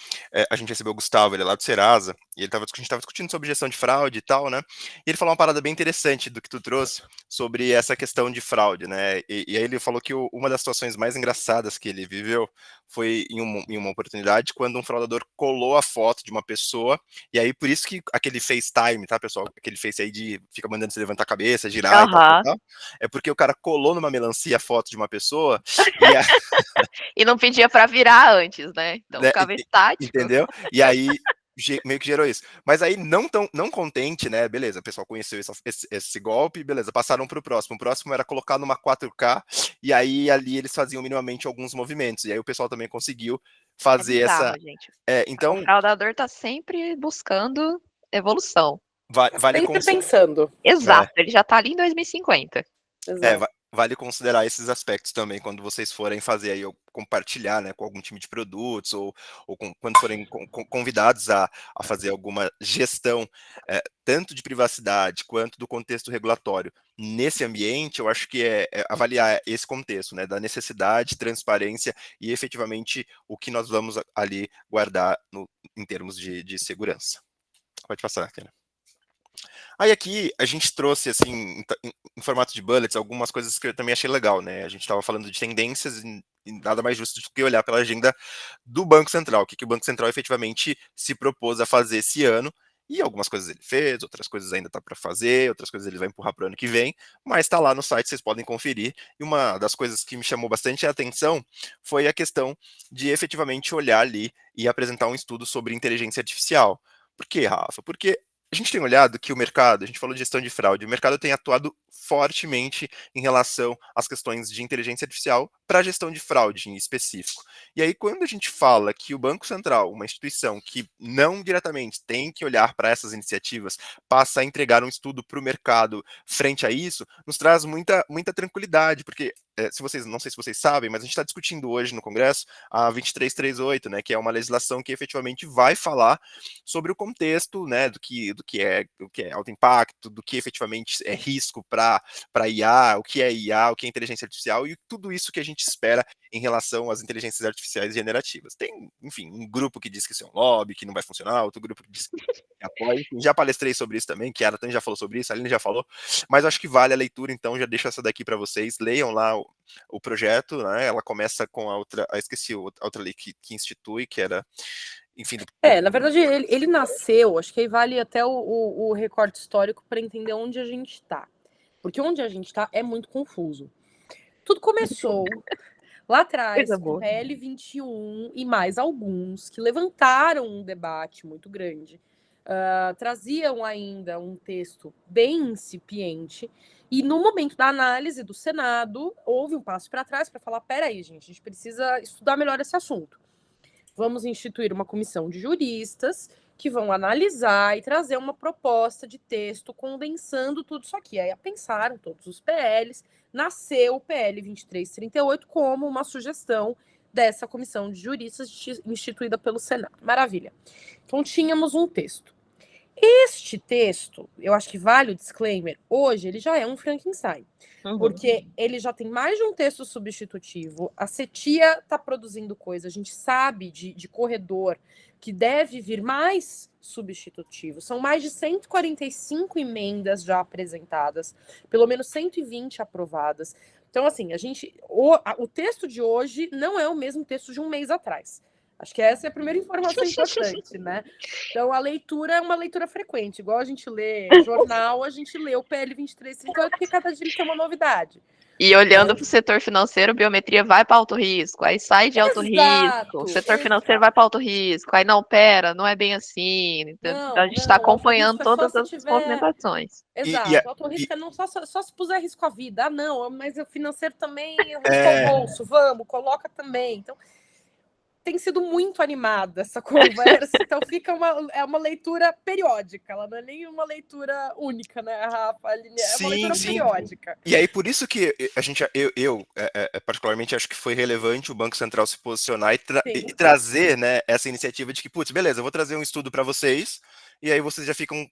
a gente recebeu o Gustavo, ele é lá do Serasa, e a gente tava discutindo sobre gestão de fraude e tal, né, e ele falou uma parada bem interessante do que tu trouxe sobre essa questão de fraude, né, e aí ele falou que uma das situações mais engraçadas que ele viveu foi em uma oportunidade quando um fraudador colou a foto de uma pessoa, e aí por isso que aquele FaceTime, tá, pessoal, aquele Face aí de fica mandando você levantar a cabeça, girar e tal, é porque o cara colou numa melancia a foto de uma pessoa e, E não pedia para virar antes, né? Então né, ficava estático. entendeu? E aí meio que gerou isso. Mas aí não contente, né? Beleza, o pessoal conheceu esse golpe, beleza, passaram para o próximo. O próximo era colocar numa 4K e aí ali eles faziam minimamente alguns movimentos. E aí o pessoal também conseguiu É fazer bizarro, gente. O então fraudador tá sempre buscando evolução. vale Sempre pensando. Exato, ele já tá ali em 2050. Exato. Vale considerar esses aspectos também quando vocês forem fazer aí, ou compartilhar, né, com algum time de produtos, ou quando forem convidados a fazer alguma gestão, tanto de privacidade quanto do contexto regulatório. Nesse ambiente, eu acho que é avaliar esse contexto, né, da necessidade, transparência e efetivamente o que nós vamos ali guardar em termos de segurança. Pode passar, Kena. Aí aqui a gente trouxe, assim, em formato de bullets, algumas coisas que eu também achei legal, né? A gente estava falando de tendências e nada mais justo do que olhar pela agenda do Banco Central, o que o Banco Central efetivamente se propôs a fazer esse ano, e algumas coisas ele fez, outras coisas ainda está para fazer, outras coisas ele vai empurrar para o ano que vem, mas está lá no site, vocês podem conferir, e uma das coisas que me chamou bastante a atenção foi a questão de efetivamente olhar ali e apresentar um estudo sobre inteligência artificial. Por quê, Rafa? Porque a gente tem olhado que o mercado, a gente falou de gestão de fraude, o mercado tem atuado fortemente em relação às questões de inteligência artificial para a gestão de fraude em específico. E aí, quando a gente fala que o Banco Central, uma instituição que não diretamente tem que olhar para essas iniciativas, passa a entregar um estudo para o mercado frente a isso, nos traz muita tranquilidade, porque não sei se vocês sabem, mas a gente está discutindo hoje no Congresso a 2338, né, que é uma legislação que efetivamente vai falar sobre o contexto, né, do que é alto impacto, do que efetivamente é risco para IA, o que é IA, o que é inteligência artificial e tudo isso que a gente espera em relação às inteligências artificiais generativas. Tem, enfim, um grupo que diz que isso é um lobby, que não vai funcionar, outro grupo que diz que apoia. Enfim, já palestrei sobre isso também, que a Ara também já falou sobre isso, a Aline já falou, mas acho que vale a leitura, então já deixo essa daqui para vocês, leiam lá o projeto, né? Ela começa com a outra, esqueci a outra lei que institui, que era, enfim. Na verdade, ele nasceu, acho que aí vale até o recorte histórico para entender onde a gente está. Porque onde a gente está é muito confuso. Tudo começou lá atrás, com o PL 21 e mais alguns que levantaram um debate muito grande. Traziam ainda um texto bem incipiente, e no momento da análise do Senado, houve um passo para trás para falar: peraí, gente, a gente precisa estudar melhor esse assunto. Vamos instituir uma comissão de juristas que vão analisar e trazer uma proposta de texto condensando tudo isso aqui. Aí pensaram todos os PLs, nasceu o PL 2338 como uma sugestão dessa comissão de juristas instituída pelo Senado. Maravilha. Então tínhamos um texto. Este texto, eu acho que vale o disclaimer, hoje ele já é um Frankenstein. Porque ele já tem mais de um texto substitutivo, a CETIA está produzindo coisa, a gente sabe de corredor que deve vir mais substitutivo. São mais de 145 emendas já apresentadas, pelo menos 120 aprovadas. Então, assim, o texto de hoje não é o mesmo texto de um mês atrás. Acho que essa é a primeira informação importante, né? Então, a leitura é uma leitura frequente. Igual a gente lê jornal, a gente lê o PL 2338, porque cada dia ele tem uma novidade. E olhando para o setor financeiro, biometria vai para alto risco, aí sai de alto risco, o setor financeiro vai para alto risco, aí não, pera, não é bem assim. Então, a gente está acompanhando todas as movimentações. Exato, alto risco é não só se puser risco à vida. Ah, não, mas o financeiro também é risco ao bolso, vamos, coloca também. Então, tem sido muito animada essa conversa, então fica uma leitura periódica, ela não é nem uma leitura única, né, Rafa? É uma leitura periódica. E aí, por isso que eu particularmente acho que foi relevante o Banco Central se posicionar e trazer, né, essa iniciativa de que, putz, beleza, eu vou trazer um estudo para vocês, e aí vocês já ficam,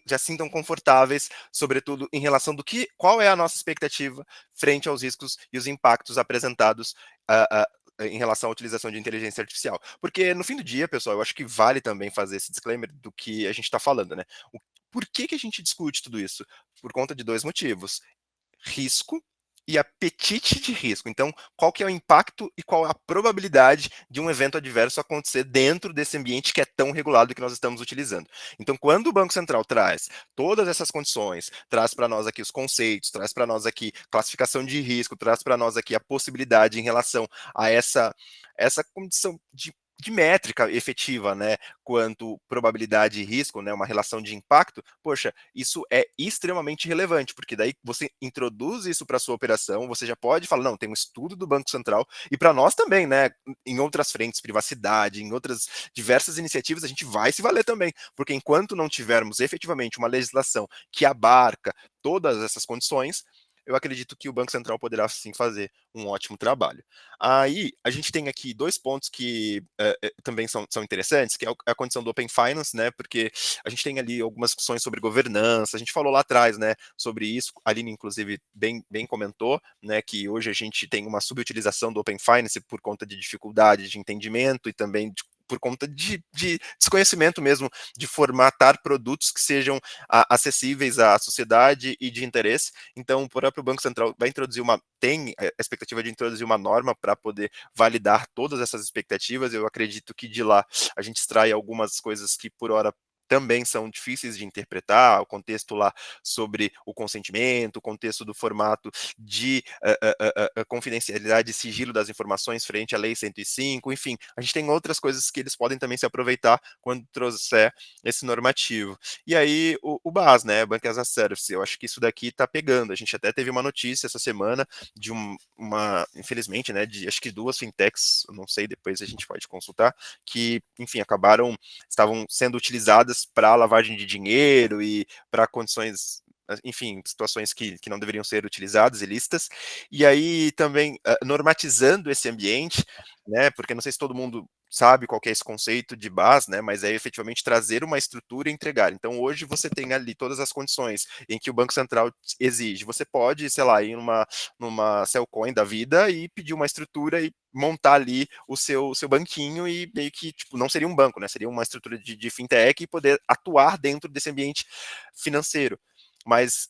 já sintam confortáveis, sobretudo em relação qual é a nossa expectativa frente aos riscos e os impactos apresentados em relação à utilização de inteligência artificial. Porque, no fim do dia, pessoal, eu acho que vale também fazer esse disclaimer do que a gente está falando, né? Por que a gente discute tudo isso? Por conta de 2 motivos. Risco e apetite de risco. Então, qual que é o impacto e qual é a probabilidade de um evento adverso acontecer dentro desse ambiente que é tão regulado que nós estamos utilizando. Então, quando o Banco Central traz todas essas condições, traz para nós aqui os conceitos, traz para nós aqui classificação de risco, traz para nós aqui a possibilidade em relação a essa condição de métrica efetiva, né, quanto probabilidade e risco, né, uma relação de impacto, poxa, isso é extremamente relevante, porque daí você introduz isso para sua operação, você já pode falar, não, tem um estudo do Banco Central, e para nós também, né, em outras frentes, privacidade, em outras diversas iniciativas, a gente vai se valer também, porque enquanto não tivermos efetivamente uma legislação que abarca todas essas condições, eu acredito que o Banco Central poderá sim fazer um ótimo trabalho. Aí, a gente tem aqui 2 pontos que também são interessantes, que é a condição do Open Finance, né, porque a gente tem ali algumas discussões sobre governança, a gente falou lá atrás, né, sobre isso, a Aline, inclusive, bem comentou, né, que hoje a gente tem uma subutilização do Open Finance por conta de dificuldade de entendimento e também por conta de desconhecimento mesmo, de formatar produtos que sejam acessíveis à sociedade e de interesse. Então, o próprio Banco Central vai tem a expectativa de introduzir uma norma para poder validar todas essas expectativas. Eu acredito que de lá a gente extrai algumas coisas que, por hora, também são difíceis de interpretar, o contexto lá sobre o consentimento, o contexto do formato de confidencialidade e sigilo das informações frente à Lei 105, enfim, a gente tem outras coisas que eles podem também se aproveitar quando trouxer esse normativo. E aí, o BaaS, né, Bank as a Service, eu acho que isso daqui está pegando, a gente até teve uma notícia essa semana de infelizmente, né, de acho que 2 fintechs, não sei, depois a gente pode consultar, que, enfim, estavam sendo utilizadas para lavagem de dinheiro e para condições, enfim, situações que não deveriam ser utilizadas, ilícitas, e aí também normatizando esse ambiente, né, porque não sei se todo mundo sabe qual que é esse conceito de BaaS, né, mas é efetivamente trazer uma estrutura e entregar. Então, hoje você tem ali todas as condições em que o Banco Central exige. Você pode, sei lá, ir numa Cellcoin da vida e pedir uma estrutura e montar ali o seu banquinho e meio que, tipo, não seria um banco, né, seria uma estrutura de fintech e poder atuar dentro desse ambiente financeiro. Mas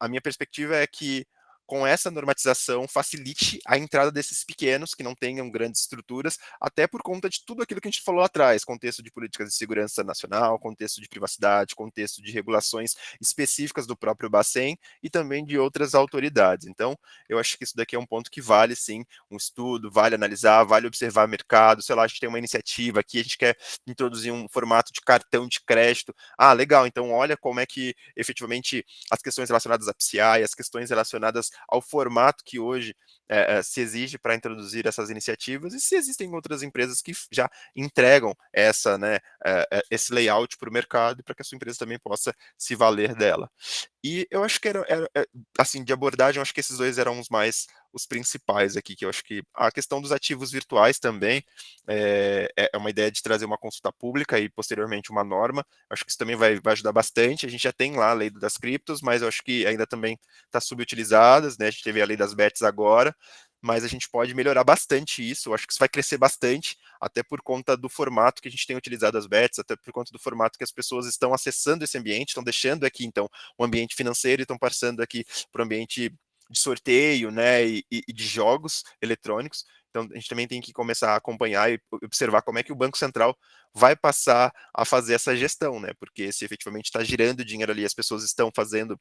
a minha perspectiva é que com essa normatização facilite a entrada desses pequenos que não tenham grandes estruturas, até por conta de tudo aquilo que a gente falou lá atrás, contexto de políticas de segurança nacional, contexto de privacidade, contexto de regulações específicas do próprio Bacen e também de outras autoridades. Então, eu acho que isso daqui é um ponto que vale sim um estudo, vale analisar, vale observar mercado, sei lá, a gente tem uma iniciativa aqui, a gente quer introduzir um formato de cartão de crédito. Ah, legal, então olha como é que efetivamente as questões relacionadas à PCI, as questões relacionadas ao formato que hoje se exige para introduzir essas iniciativas e se existem outras empresas que já entregam esse layout para o mercado para que a sua empresa também possa se valer dela. E eu acho que assim, de abordagem, eu acho que esses 2 eram os principais aqui, que eu acho que a questão dos ativos virtuais também é uma ideia de trazer uma consulta pública e posteriormente uma norma. Eu acho que isso também vai ajudar bastante. A gente já tem lá a lei das criptos, mas eu acho que ainda também está subutilizadas, né? A gente teve a lei das bets agora, mas a gente pode melhorar bastante isso. Eu acho que isso vai crescer bastante, até por conta do formato que a gente tem utilizado as bets, até por conta do formato que as pessoas estão acessando esse ambiente, estão deixando aqui, então, o ambiente financeiro e estão passando aqui para o ambiente de sorteio, né, e de jogos eletrônicos. Então, a gente também tem que começar a acompanhar e observar como é que o Banco Central vai passar a fazer essa gestão, né? Porque se efetivamente está girando dinheiro ali, as pessoas estão fazendo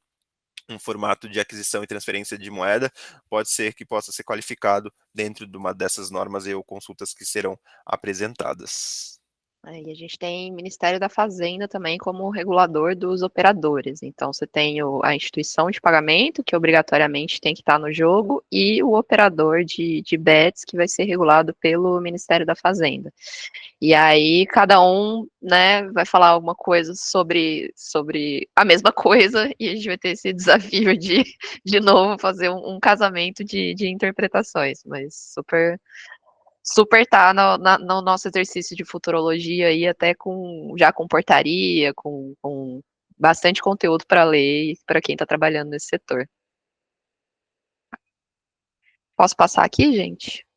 um formato de aquisição e transferência de moeda, pode ser que possa ser qualificado dentro de uma dessas normas ou consultas que serão apresentadas. E a gente tem o Ministério da Fazenda também como regulador dos operadores. Então, você tem a instituição de pagamento, que obrigatoriamente tem que estar no jogo, e o operador de bets, que vai ser regulado pelo Ministério da Fazenda. E aí, cada um, né, vai falar alguma coisa sobre a mesma coisa, e a gente vai ter esse desafio de novo, fazer um casamento de interpretações. Mas super tá no nosso exercício de futurologia aí, até já com portaria, com bastante conteúdo para ler para quem está trabalhando nesse setor. Posso passar aqui, gente?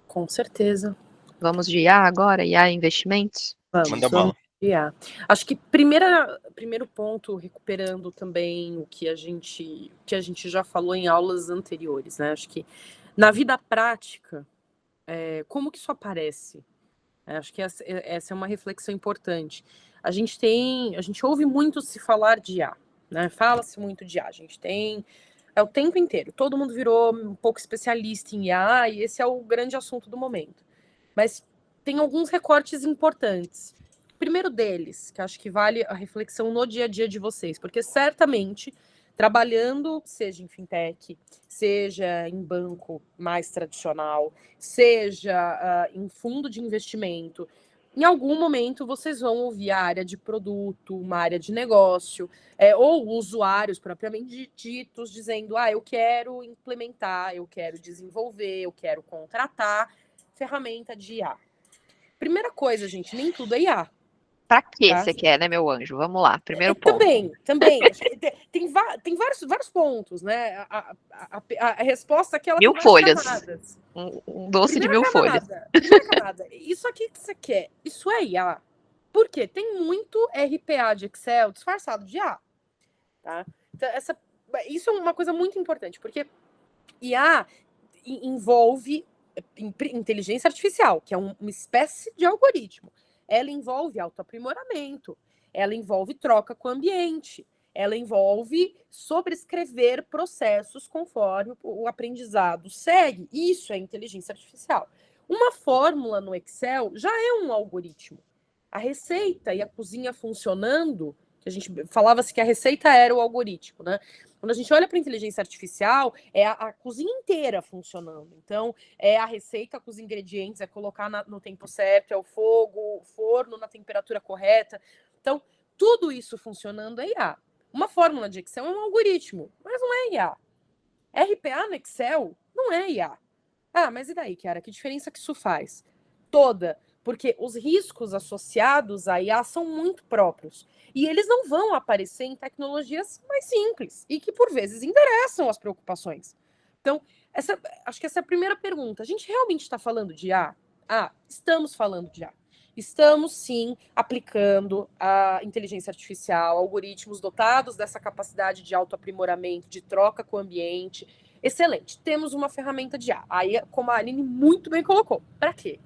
Com certeza. Vamos de IA agora? IA investimentos? Manda bala. IA. Acho que primeiro ponto, recuperando também o que a gente já falou em aulas anteriores, né? Acho que na vida prática, como que isso aparece? Acho que essa é uma reflexão importante. A gente ouve muito se falar de IA, né? Fala-se muito de IA. A gente tem o tempo inteiro. Todo mundo virou um pouco especialista em IA e esse é o grande assunto do momento. Mas tem alguns recortes importantes. Primeiro deles, que acho que vale a reflexão no dia a dia de vocês, porque certamente trabalhando, seja em fintech, seja em banco mais tradicional, seja em fundo de investimento, em algum momento vocês vão ouvir a área de produto, uma área de negócio, ou usuários propriamente ditos dizendo: eu quero implementar, eu quero desenvolver, eu quero contratar ferramenta de IA. Primeira coisa, gente, nem tudo é IA. Pra que Tá? você quer, né, meu anjo? Vamos lá, primeiro ponto. Também. Acho que tem vários pontos, né? A resposta aqui, ela Mil tem várias folhas. camadas. Um doce de 1000 folhas. Primeira camada. Isso aqui que você quer, isso é IA. Por quê? Tem muito RPA de Excel disfarçado de IA. Tá? Então, isso é uma coisa muito importante, porque IA envolve inteligência artificial, que é uma espécie de algoritmo. Ela envolve autoaprimoramento, ela envolve troca com o ambiente, ela envolve sobrescrever processos conforme o aprendizado segue. Isso é inteligência artificial. Uma fórmula no Excel já é um algoritmo. A receita e a cozinha funcionando, que a gente falava-se que a receita era o algoritmo, né? Quando a gente olha para a inteligência artificial, é a cozinha inteira funcionando. Então, é a receita com os ingredientes, é colocar no tempo certo, é o fogo, o forno na temperatura correta. Então, tudo isso funcionando é IA. Uma fórmula de Excel é um algoritmo, mas não é IA. RPA no Excel não é IA. Mas e daí, Chiara? Que diferença que isso faz? Toda. Porque os riscos associados à IA são muito próprios. E eles não vão aparecer em tecnologias mais simples e que, por vezes, endereçam as preocupações. Então, acho que essa é a primeira pergunta. A gente realmente está falando de IA? Estamos falando de IA. Estamos, sim, aplicando a inteligência artificial, algoritmos dotados dessa capacidade de autoaprimoramento, de troca com o ambiente. Excelente. Temos uma ferramenta de IA. Aí, como a Aline muito bem colocou, para quê?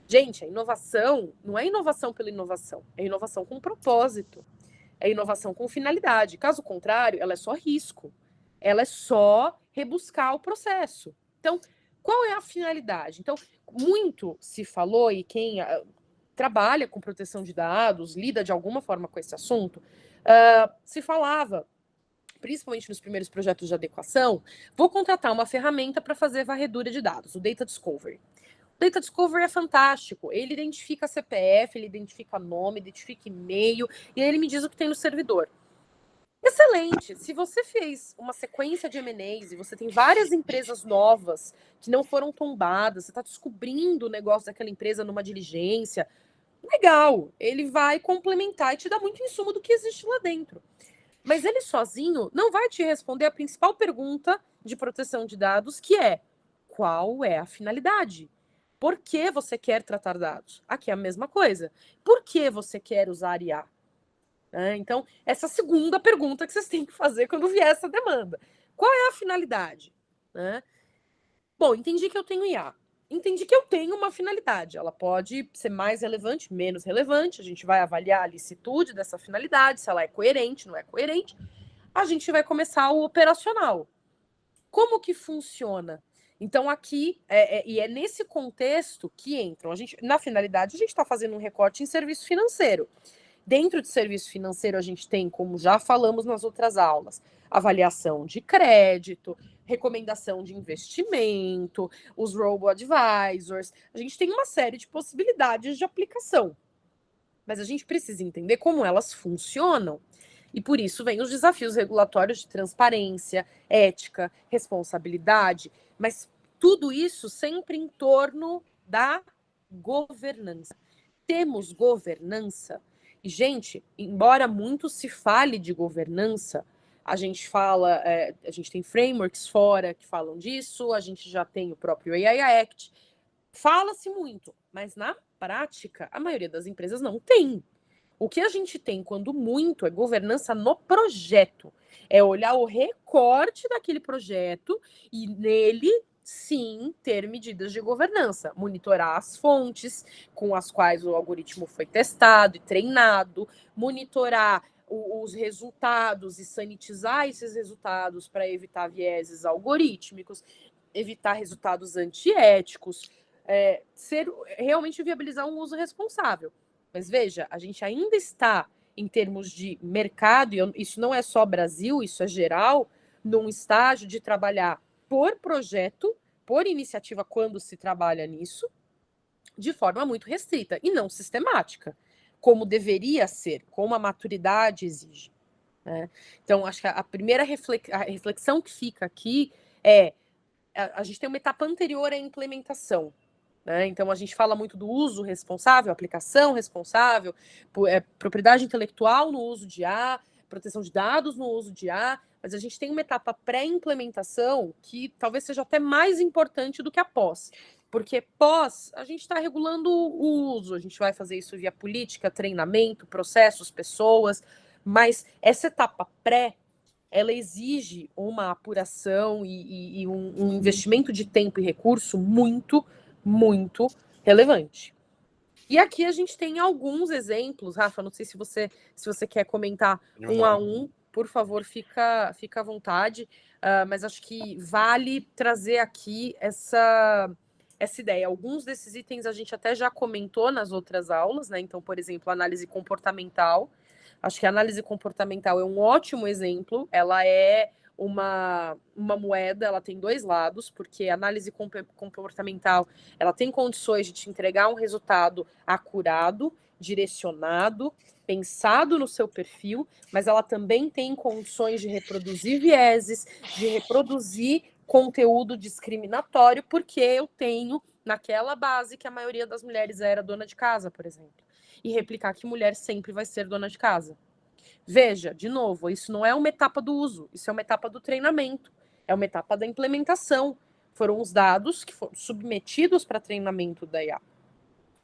Gente, a inovação não é inovação pela inovação, é inovação com propósito, é inovação com finalidade. Caso contrário, ela é só risco, ela é só rebuscar o processo. Então, qual é a finalidade? Então, muito se falou, e quem trabalha com proteção de dados, lida de alguma forma com esse assunto, se falava, principalmente nos primeiros projetos de adequação, vou contratar uma ferramenta para fazer varredura de dados, o Data Discovery. O Data Discovery é fantástico. Ele identifica CPF, ele identifica nome, identifica e-mail, e aí ele me diz o que tem no servidor. Excelente! Se você fez uma sequência de M&As e você tem várias empresas novas que não foram tombadas, você está descobrindo o negócio daquela empresa numa diligência, legal! Ele vai complementar e te dá muito insumo do que existe lá dentro. Mas ele sozinho não vai te responder a principal pergunta de proteção de dados, que é: qual é a finalidade? Por que você quer tratar dados? Aqui é a mesma coisa. Por que você quer usar IA? Então, essa segunda pergunta que vocês têm que fazer quando vier essa demanda. Qual é a finalidade? Bom, entendi que eu tenho IA. Entendi que eu tenho uma finalidade. Ela pode ser mais relevante, menos relevante. A gente vai avaliar a licitude dessa finalidade, se ela é coerente, não é coerente. A gente vai começar o operacional. Como que funciona? Então, aqui, e é nesse contexto que entram. Na finalidade, a gente está fazendo um recorte em serviço financeiro. Dentro de serviço financeiro, a gente tem, como já falamos nas outras aulas, avaliação de crédito, recomendação de investimento, os robo-advisors. A gente tem uma série de possibilidades de aplicação. Mas a gente precisa entender como elas funcionam. E por isso vem os desafios regulatórios de transparência, ética, responsabilidade, mas tudo isso sempre em torno da governança. Temos governança. E, gente, embora muito se fale de governança, a gente tem frameworks fora que falam disso, a gente já tem o próprio AI Act. Fala-se muito, mas na prática, a maioria das empresas não tem. O que a gente tem, quando muito, é governança no projeto. É olhar o recorte daquele projeto e nele, sim, ter medidas de governança. Monitorar as fontes com as quais o algoritmo foi testado e treinado, monitorar os resultados e sanitizar esses resultados para evitar vieses algorítmicos, evitar resultados antiéticos, realmente viabilizar um uso responsável. Mas veja, a gente ainda está, em termos de mercado, e isso não é só Brasil, isso é geral, num estágio de trabalhar por projeto, por iniciativa, quando se trabalha nisso, de forma muito restrita e não sistemática, como deveria ser, como a maturidade exige. Então, acho que a primeira reflexão que fica aqui é: a gente tem uma etapa anterior à implementação. Então, a gente fala muito do uso responsável, aplicação responsável, propriedade intelectual no uso de IA, proteção de dados no uso de IA, mas a gente tem uma etapa pré-implementação que talvez seja até mais importante do que a pós. Porque pós, a gente está regulando o uso, a gente vai fazer isso via política, treinamento, processos, pessoas, mas essa etapa pré, ela exige uma apuração e um investimento de tempo e recurso muito relevante. E aqui a gente tem alguns exemplos, Rafa, não sei se você quer comentar um a um, por favor, fica à vontade, mas acho que vale trazer aqui essa ideia. Alguns desses itens a gente até já comentou nas outras aulas, né? Então, por exemplo, análise comportamental. Acho que a análise comportamental é um ótimo exemplo, ela é uma moeda, ela tem dois lados, porque a análise comportamental, ela tem condições de te entregar um resultado acurado, direcionado, pensado no seu perfil, mas ela também tem condições de reproduzir vieses, de reproduzir conteúdo discriminatório, porque eu tenho naquela base que a maioria das mulheres era dona de casa, por exemplo, e replicar que mulher sempre vai ser dona de casa. Veja, de novo, isso não é uma etapa do uso, isso é uma etapa do treinamento, é uma etapa da implementação. Foram os dados que foram submetidos para treinamento da IA.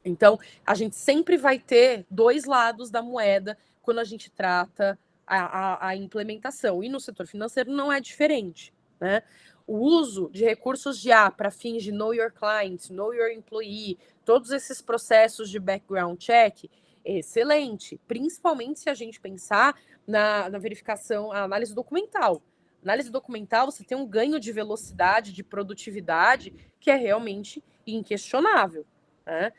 Então, a gente sempre vai ter dois lados da moeda quando a gente trata a implementação. E no setor financeiro não é diferente, né? O uso de recursos de IA para fins de know your client, know your employee, todos esses processos de background check, excelente, principalmente se a gente pensar na verificação, a análise documental. Análise documental, você tem um ganho de velocidade, de produtividade, que é realmente inquestionável, né?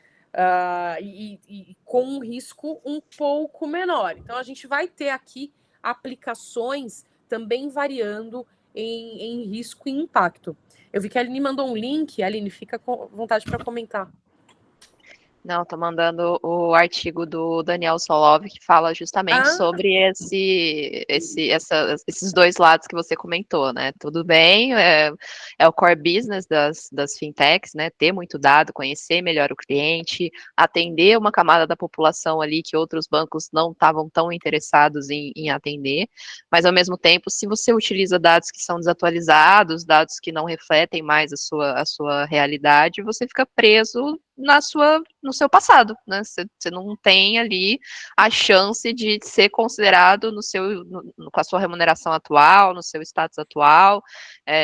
E com um risco um pouco menor. Então, a gente vai ter aqui aplicações também variando em risco e impacto. Eu vi que a Aline mandou um link. Aline, fica com vontade para comentar. Não, tô mandando o artigo do Daniel Solov, que fala justamente sobre esses dois lados que você comentou, né? Tudo bem, é o core business das fintechs, né? Ter muito dado, conhecer melhor o cliente, atender uma camada da população ali que outros bancos não estavam tão interessados em atender, mas ao mesmo tempo, se você utiliza dados que são desatualizados, dados que não refletem mais a sua realidade, você fica preso no seu passado, né? Você não tem ali a chance de ser considerado com a sua remuneração atual, no seu status atual.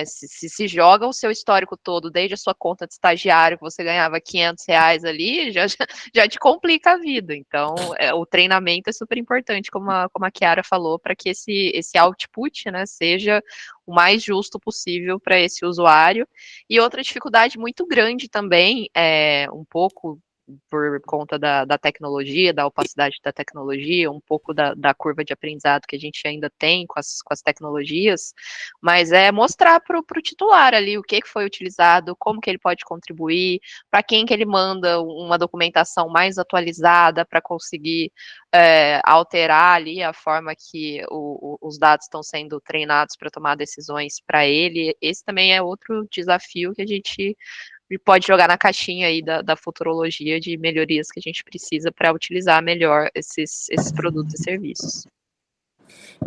Se joga o seu histórico todo, desde a sua conta de estagiário, que você ganhava R$ 500 ali, já te complica a vida. Então, o treinamento é super importante, como a Chiara falou, para que esse output, né, seja o mais justo possível para esse usuário. E outra dificuldade muito grande também, um pouco por conta da tecnologia, da opacidade da tecnologia, um pouco da curva de aprendizado que a gente ainda tem com as tecnologias, mas é mostrar para o titular ali o que foi utilizado, como que ele pode contribuir, para quem que ele manda uma documentação mais atualizada para conseguir alterar ali a forma que os dados estão sendo treinados para tomar decisões para ele. Esse também é outro desafio que a gente pode jogar na caixinha aí da futurologia de melhorias que a gente precisa para utilizar melhor esses produtos e serviços.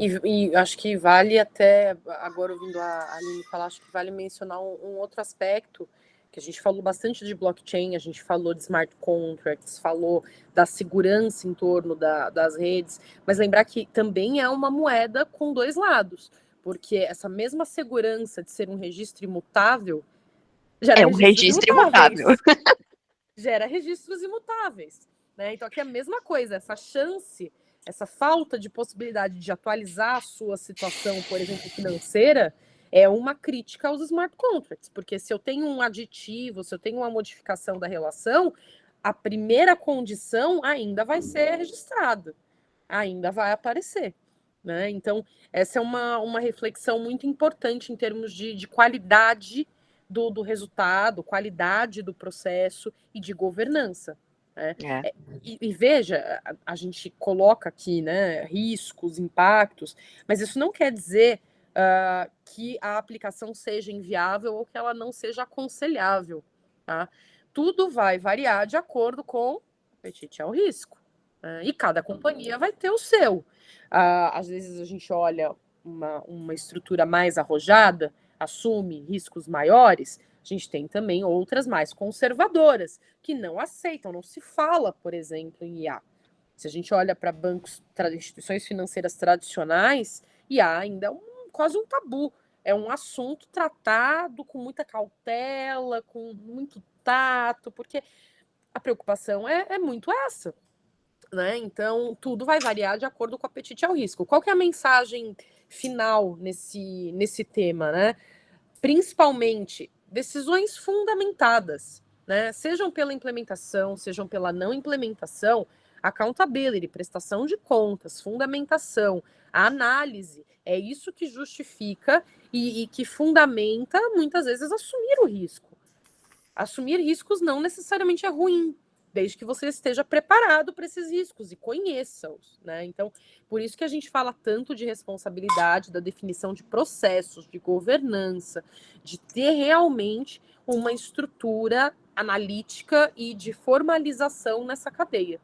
E acho que vale até, agora ouvindo a Aline falar, acho que vale mencionar um outro aspecto, que a gente falou bastante de blockchain, a gente falou de smart contracts, falou da segurança em torno das redes, mas lembrar que também é uma moeda com dois lados, porque essa mesma segurança de ser um registro imutável gera um registro imutável. Gera registros imutáveis, né? Então aqui é a mesma coisa, essa chance, essa falta de possibilidade de atualizar a sua situação, por exemplo, financeira, é uma crítica aos smart contracts, porque se eu tenho um aditivo, se eu tenho uma modificação da relação, a primeira condição ainda vai ser registrada, ainda vai aparecer, né? Então, essa é uma reflexão muito importante em termos de qualidade do resultado, qualidade do processo e de governança. Né? E veja, a gente coloca aqui, né, riscos, impactos, mas isso não quer dizer que a aplicação seja inviável ou que ela não seja aconselhável. Tá? Tudo vai variar de acordo com o apetite ao risco. E cada companhia vai ter o seu. Às vezes a gente olha uma estrutura mais arrojada, assume riscos maiores, a gente tem também outras mais conservadoras, que não aceitam, não se fala, por exemplo, em IA. Se a gente olha para bancos, instituições financeiras tradicionais, IA ainda é quase um tabu. É um assunto tratado com muita cautela, com muito tato, porque a preocupação é muito essa. Né? Então, tudo vai variar de acordo com o apetite ao risco. Qual que é a mensagem final nesse tema, né? Principalmente, decisões fundamentadas, né? Sejam pela implementação, sejam pela não implementação, accountability, prestação de contas, fundamentação, a análise, é isso que justifica e que fundamenta, muitas vezes, assumir o risco. Assumir riscos não necessariamente é ruim, desde que você esteja preparado para esses riscos e conheça-os, né? Então, por isso que a gente fala tanto de responsabilidade, da definição de processos, de governança, de ter realmente uma estrutura analítica e de formalização nessa cadeia.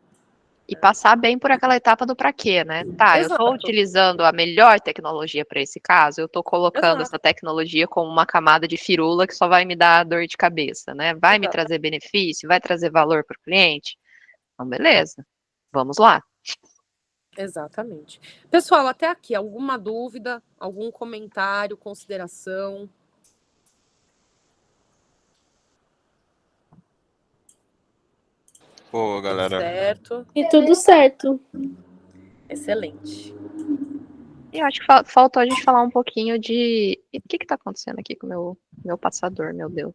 E passar bem por aquela etapa do para quê, né? Tá, eu estou utilizando a melhor tecnologia para esse caso, eu estou colocando essa tecnologia como uma camada de firula que só vai me dar dor de cabeça, né? Vai me trazer benefício, vai trazer valor para o cliente? Então, beleza, vamos lá. Exatamente. Pessoal, até aqui, alguma dúvida, algum comentário, consideração? Pô, galera. Certo. E tudo certo. Excelente. E acho que faltou a gente falar um pouquinho de... E o que está acontecendo aqui com o meu passador, meu Deus?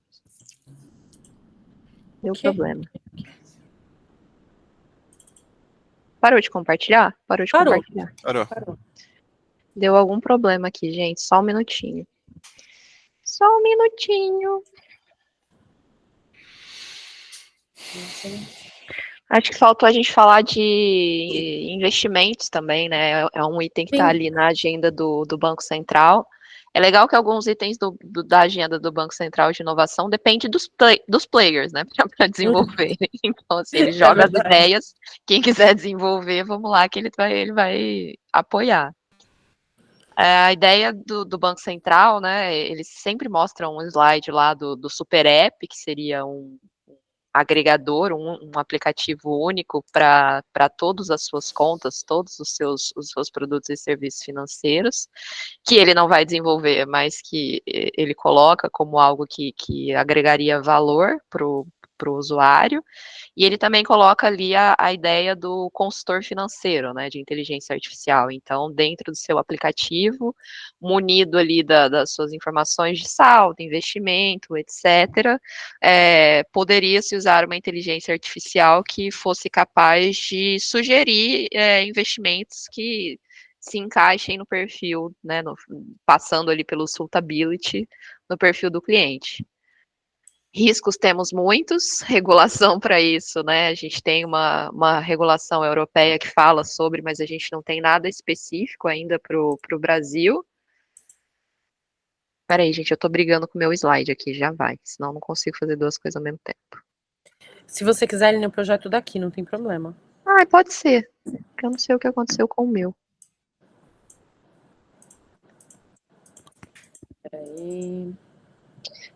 Deu problema. Parou de compartilhar? Parou de compartilhar. Parou. Deu algum problema aqui, gente. Só um minutinho. Só um minutinho. Acho que faltou a gente falar de investimentos também, né? É um item que está Sim. ali na agenda do Banco Central. É legal que alguns itens da agenda do Banco Central de inovação depende dos players, né? Para desenvolver. Então, assim, ele joga as verdade. ideias. Quem quiser desenvolver, vamos lá, que ele vai apoiar. A ideia do Banco Central, né? Eles sempre mostram um slide lá do Super App, que seria um agregador, um aplicativo único para todas as suas contas, todos os seus produtos e serviços financeiros, que ele não vai desenvolver, mas que ele coloca como algo que agregaria valor para o usuário. E ele também coloca ali a ideia do consultor financeiro, né, de inteligência artificial. Então, dentro do seu aplicativo, munido ali das suas informações de saldo, investimento, etc., poderia-se usar uma inteligência artificial que fosse capaz de sugerir investimentos que se encaixem no perfil, né, passando ali pelo suitability no perfil do cliente. Riscos temos muitos, regulação para isso, né? A gente tem uma regulação europeia que fala sobre, mas a gente não tem nada específico ainda para o Brasil. Peraí, gente, eu tô brigando com o meu slide aqui, já vai, senão eu não consigo fazer duas coisas ao mesmo tempo. Se você quiser, ele no projeto daqui, não tem problema. Ah, pode ser, porque eu não sei o que aconteceu com o meu. Peraí.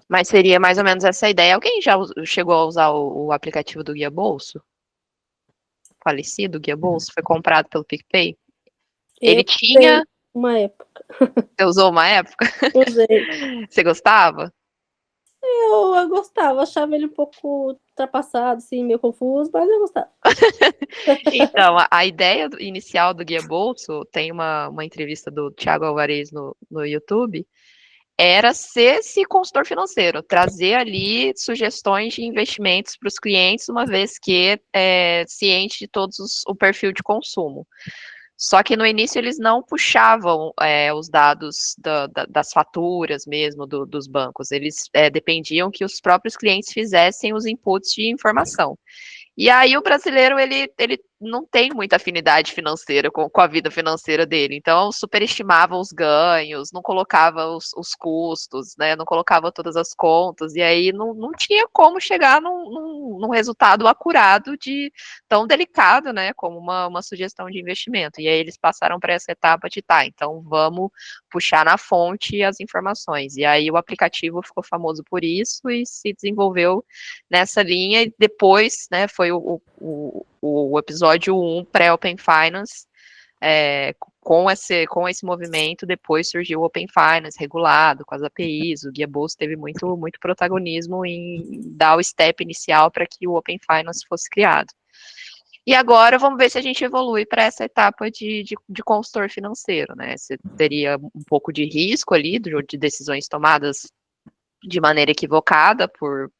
Mas seria mais ou menos essa ideia. Alguém já chegou a usar o aplicativo do Guia Bolso? Falecido, Guia Bolso, foi comprado pelo PicPay. Ele Eu tinha. usei uma época. Você usou uma época? Usei. Você gostava? Eu gostava, achava ele um pouco ultrapassado, assim, meio confuso, mas eu gostava. Então, a ideia inicial do Guia Bolso, tem uma entrevista do Thiago Alvarez no YouTube, era ser esse consultor financeiro, trazer ali sugestões de investimentos para os clientes, uma vez que é ciente de todos o perfil de consumo. Só que no início eles não puxavam os dados das faturas mesmo dos bancos, eles dependiam que os próprios clientes fizessem os inputs de informação. E aí o brasileiro, ele não tem muita afinidade financeira com a vida financeira dele, então superestimava os ganhos, não colocava os custos, né, não colocava todas as contas, e aí não tinha como chegar num resultado acurado de tão delicado, né, como uma sugestão de investimento. E aí eles passaram para essa etapa de, tá, então vamos puxar na fonte as informações. E aí o aplicativo ficou famoso por isso e se desenvolveu nessa linha, e depois, né, foi o episódio 1 pré-Open Finance, com esse movimento, depois surgiu o Open Finance regulado, com as APIs, o Guia Bolso teve muito protagonismo em dar o step inicial para que o Open Finance fosse criado. E agora vamos ver se a gente evolui para essa etapa de consultor financeiro, né? Você teria um pouco de risco ali, de decisões tomadas de maneira equivocada por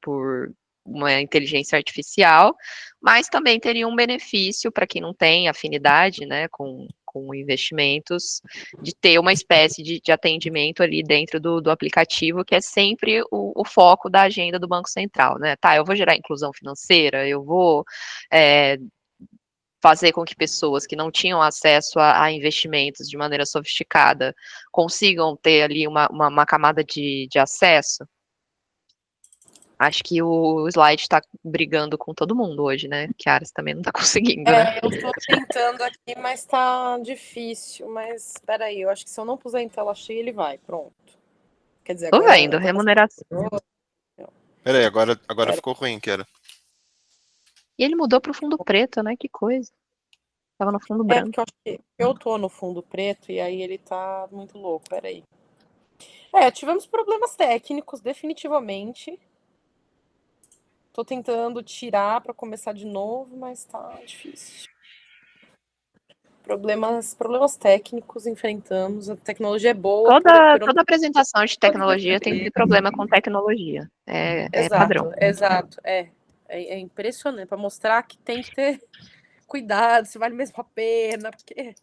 uma inteligência artificial, mas também teria um benefício para quem não tem afinidade, né, com investimentos, de ter uma espécie de atendimento ali dentro do aplicativo, que é sempre o foco da agenda do Banco Central, né? Tá, eu vou gerar inclusão financeira, eu vou fazer com que pessoas que não tinham acesso a investimentos de maneira sofisticada consigam ter ali uma camada de acesso. Acho que o slide está brigando com todo mundo hoje, né? Que a Aras também não está conseguindo, né? Eu tô tentando aqui, mas tá difícil. Mas peraí, eu acho que se eu não puser em tela cheia, ele vai. Pronto. Quer dizer, Tô agora vendo, eu tô remuneração. Peraí, agora ficou ruim, que era. E ele mudou pro fundo preto, né? Que coisa. Tava no fundo branco. Porque eu acho que eu tô no fundo preto e aí ele tá muito louco. Peraí. Tivemos problemas técnicos, definitivamente. Tô tentando tirar para começar de novo, mas tá difícil. Problemas técnicos enfrentamos. A tecnologia é boa Toda apresentação de tecnologia tem que ter problema com tecnologia. É padrão. Exato. É impressionante para mostrar que tem que ter cuidado, se vale mesmo a pena, porque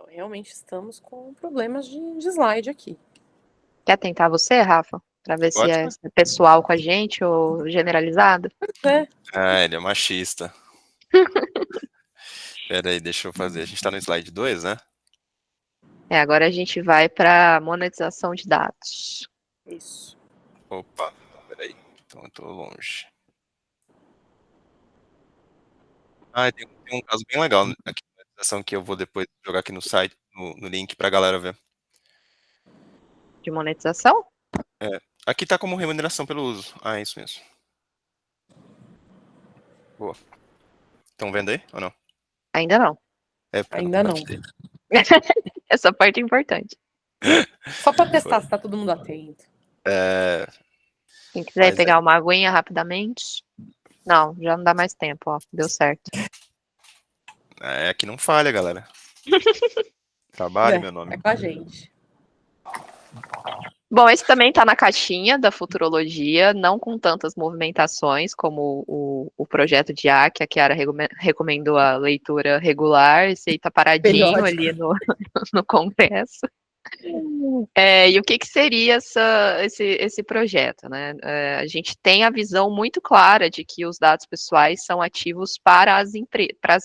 realmente estamos com problemas de slide aqui. Quer tentar você, Rafa? Pra ver se é Pode? pessoal com a gente ou generalizado? É, Ah, ele é machista. Pera aí, deixa eu fazer. A gente tá no slide 2, né? Agora a gente vai para monetização de dados. isso. Opa, pera aí. Então eu tô longe. Ah, tem um caso bem legal aqui na apresentação que eu vou depois jogar aqui no site, no link pra galera ver. De monetização? É, aqui tá como remuneração pelo uso. Ah, é isso mesmo. Boa. Estão vendo aí ou não? Ainda não. É, porque eu não Ainda não. compartilhei. Essa parte é importante. Só para testar se tá todo mundo atento. É, Quem quiser mas pegar uma aguinha rapidamente. Não, já não dá mais tempo, ó. Deu certo. aqui não falha, galera. Trabalho, meu É nome. com a gente. Bom, esse também está na caixinha da futurologia, não com tantas movimentações como o projeto de A, que a Chiara recomendou a leitura regular, esse aí tá paradinho Periódica. ali no Congresso. E o que seria esse projeto, né? A gente tem a visão muito clara de que os dados pessoais são ativos para as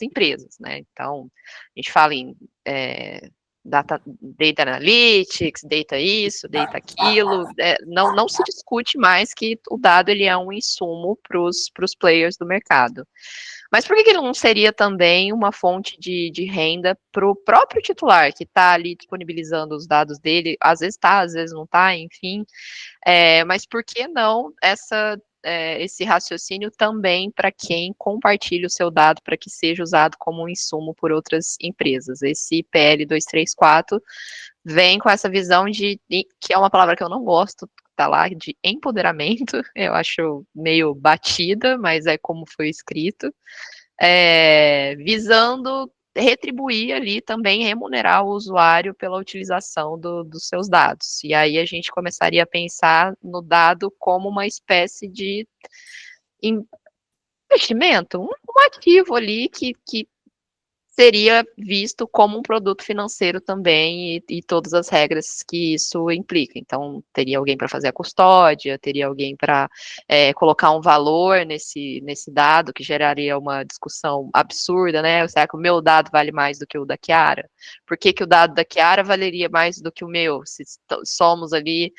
empresas, né? Então, a gente fala em data analytics, data isso, data aquilo, não se discute mais que o dado ele é um insumo para os players do mercado. Mas por que ele não seria também uma fonte de renda para o próprio titular, que está ali disponibilizando os dados dele, às vezes está, às vezes não está, enfim, mas por que não esse raciocínio também para quem compartilha o seu dado para que seja usado como um insumo por outras empresas? Esse PL 234 vem com essa visão que é uma palavra que eu não gosto, tá lá, de empoderamento, eu acho meio batida, mas é como foi escrito, visando retribuir ali também, remunerar o usuário pela utilização dos seus dados. E aí a gente começaria a pensar no dado como uma espécie de investimento, um ativo ali que seria visto como um produto financeiro também e todas as regras que isso implica. Então, teria alguém para fazer a custódia, teria alguém para colocar um valor nesse dado, que geraria uma discussão absurda, né? Será que o meu dado vale mais do que o da Chiara? Por que o dado da Chiara valeria mais do que o meu? Se somos ali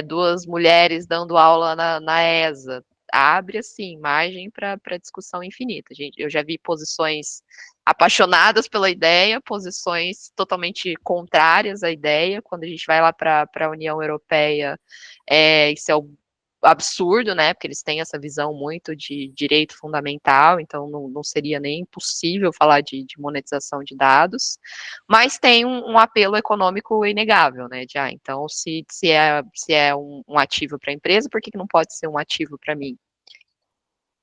duas mulheres dando aula na ESA, abre, assim, margem para discussão infinita. Gente, eu já vi posições apaixonadas pela ideia, posições totalmente contrárias à ideia. Quando a gente vai lá para a União Europeia, isso é o absurdo, né? Porque eles têm essa visão muito de direito fundamental, então não seria nem possível falar de monetização de dados, mas tem um apelo econômico inegável, né? Então, se é um ativo para a empresa, por que não pode ser um ativo para mim?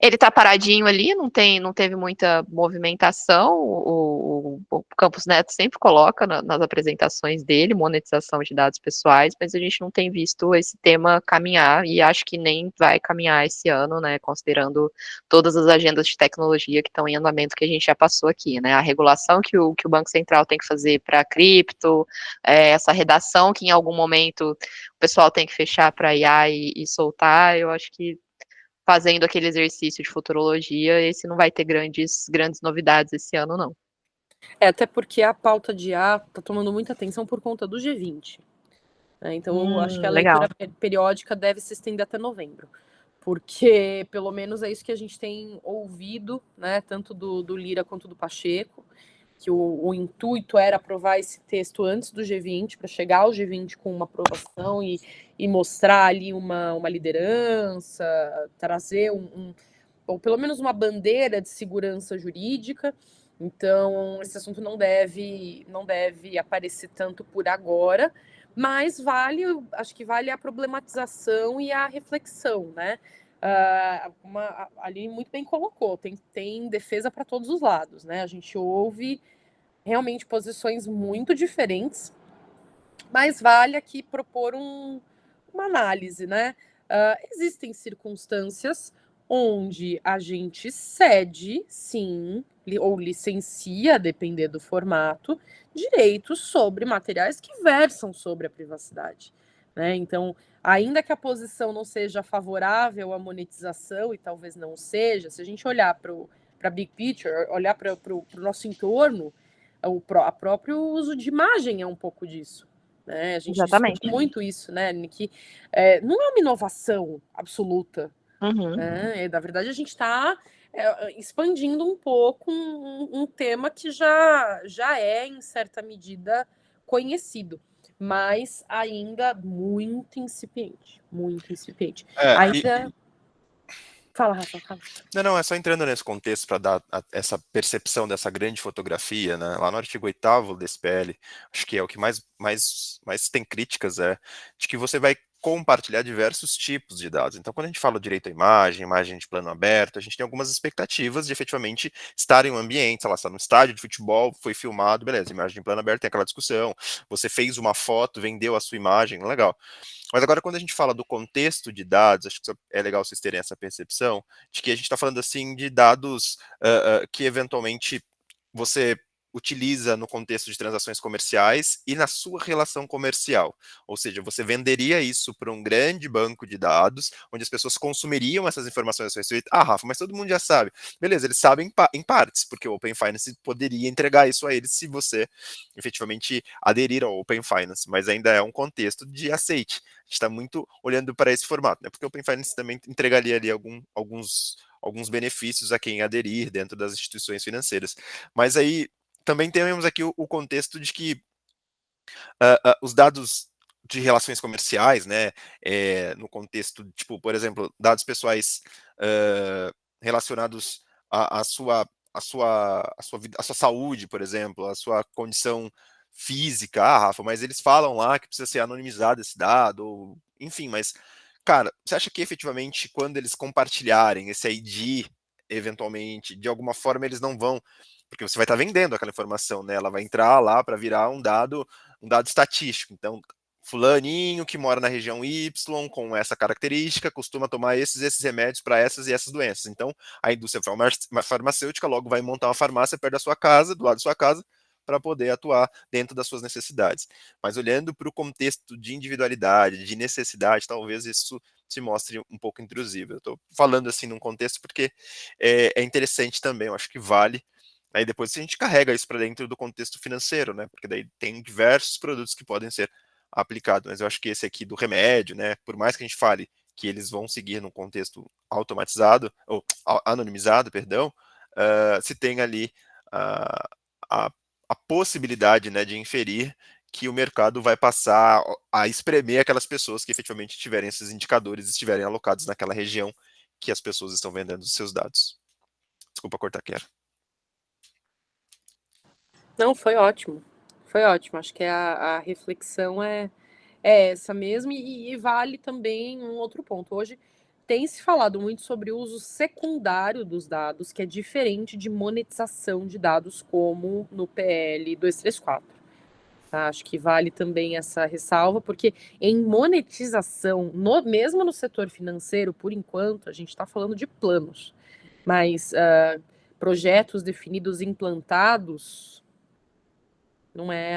Ele está paradinho ali, não teve muita movimentação. O Campos Neto sempre coloca nas apresentações dele monetização de dados pessoais, mas a gente não tem visto esse tema caminhar e acho que nem vai caminhar esse ano, né? Considerando todas as agendas de tecnologia que estão em andamento que a gente já passou aqui, né? A regulação que o Banco Central tem que fazer para cripto, essa redação que em algum momento o pessoal tem que fechar para IA e soltar, eu acho que fazendo aquele exercício de futurologia, esse não vai ter grandes novidades esse ano, não. Até porque a pauta de A está tomando muita atenção por conta do G20. Né? Então, eu acho que a Legal. leitura periódica deve se estender até novembro. Porque, pelo menos, é isso que a gente tem ouvido, né, tanto do Lira quanto do Pacheco, que o intuito era aprovar esse texto antes do G20, para chegar ao G20 com uma aprovação e mostrar ali uma liderança, trazer ou pelo menos uma bandeira de segurança jurídica. Então, esse assunto não deve aparecer tanto por agora, mas acho que vale a problematização e a reflexão, né? Ali muito bem colocou, tem defesa para todos os lados, né? A gente ouve realmente posições muito diferentes, mas vale aqui propor uma análise, né? Existem circunstâncias onde a gente cede, sim, ou licencia, a depender do formato, direitos sobre materiais que versam sobre a privacidade. né? Então, ainda que a posição não seja favorável à monetização, e talvez não seja, se a gente olhar para a big picture, olhar para o nosso entorno, a próprio uso de imagem é um pouco disso. Né? A gente discute Exatamente. muito isso, né, que não é uma inovação absoluta. Uhum. Né? Na verdade, a gente está expandindo um pouco um tema que já é, em certa medida, conhecido, mas ainda muito incipiente, muito incipiente. Ainda... Fala, Rafa, fala. Não, é só entrando nesse contexto para dar essa percepção dessa grande fotografia, né? Lá no artigo 8º desse PL, acho que é o que mais tem críticas, de que você vai compartilhar diversos tipos de dados. Então, quando a gente fala direito à imagem de plano aberto, a gente tem algumas expectativas de efetivamente estar em um ambiente, sei lá, está no estádio de futebol, foi filmado, beleza, imagem de plano aberto, tem aquela discussão, você fez uma foto, vendeu a sua imagem, legal. Mas agora, quando a gente fala do contexto de dados, acho que é legal vocês terem essa percepção de que a gente está falando assim de dados que eventualmente você utiliza no contexto de transações comerciais e na sua relação comercial. Ou seja, você venderia isso para um grande banco de dados, onde as pessoas consumiriam essas informações a seu respeito. Ah, Rafa, mas todo mundo já sabe. Beleza, eles sabem em partes, porque o Open Finance poderia entregar isso a eles se você efetivamente aderir ao Open Finance, mas ainda é um contexto de aceite. A gente está muito olhando para esse formato, né? Porque o Open Finance também entregaria ali alguns benefícios a quem aderir dentro das instituições financeiras. Mas aí também temos aqui o contexto de que os dados de relações comerciais, né, no contexto, tipo, por exemplo, dados pessoais relacionados à sua saúde, por exemplo, à sua condição física, Rafa, mas eles falam lá que precisa ser anonimizado esse dado, ou, enfim, mas, cara, você acha que efetivamente quando eles compartilharem esse ID, eventualmente, de alguma forma eles não vão, porque você vai estar vendendo aquela informação, né, ela vai entrar lá para virar um dado estatístico. Então, fulaninho que mora na região Y, com essa característica, costuma tomar esses remédios para essas e essas doenças. Então, a indústria farmacêutica logo vai montar uma farmácia perto da sua casa, do lado da sua casa, para poder atuar dentro das suas necessidades. Mas olhando para o contexto de individualidade, de necessidade, talvez isso se mostre um pouco intrusivo. Eu estou falando assim num contexto porque é interessante também, eu acho que vale. Aí depois a gente carrega isso para dentro do contexto financeiro, né? Porque daí tem diversos produtos que podem ser aplicados. Mas eu acho que esse aqui do remédio, né? Por mais que a gente fale que eles vão seguir no contexto automatizado, ou anonimizado, perdão, se tem ali a, a possibilidade, né, de inferir que o mercado vai passar a espremer aquelas pessoas que efetivamente tiverem esses indicadores e estiverem alocados naquela região que as pessoas estão vendendo os seus dados. Desculpa cortar, Kiara. Não, foi ótimo. Foi ótimo. Acho que a reflexão é essa mesmo, e vale também um outro ponto. Hoje tem se falado muito sobre o uso secundário dos dados, que é diferente de monetização de dados, como no PL 234. Tá? Acho que vale também essa ressalva, porque em monetização, mesmo no setor financeiro, por enquanto, a gente está falando de planos, mas projetos definidos, implantados,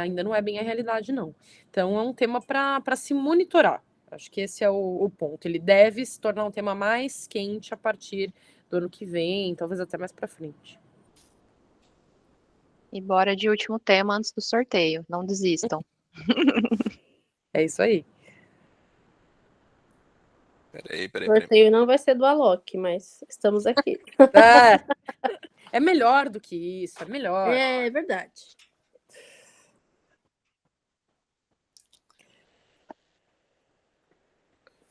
ainda não é bem a realidade, não. Então, é um tema para se monitorar. Acho que esse é o ponto. Ele deve se tornar um tema mais quente a partir do ano que vem, talvez até mais para frente. E bora de último tema antes do sorteio. Não desistam. É isso aí. Peraí. O sorteio não vai ser do Alok, mas estamos aqui. É melhor do que isso, é melhor. É verdade.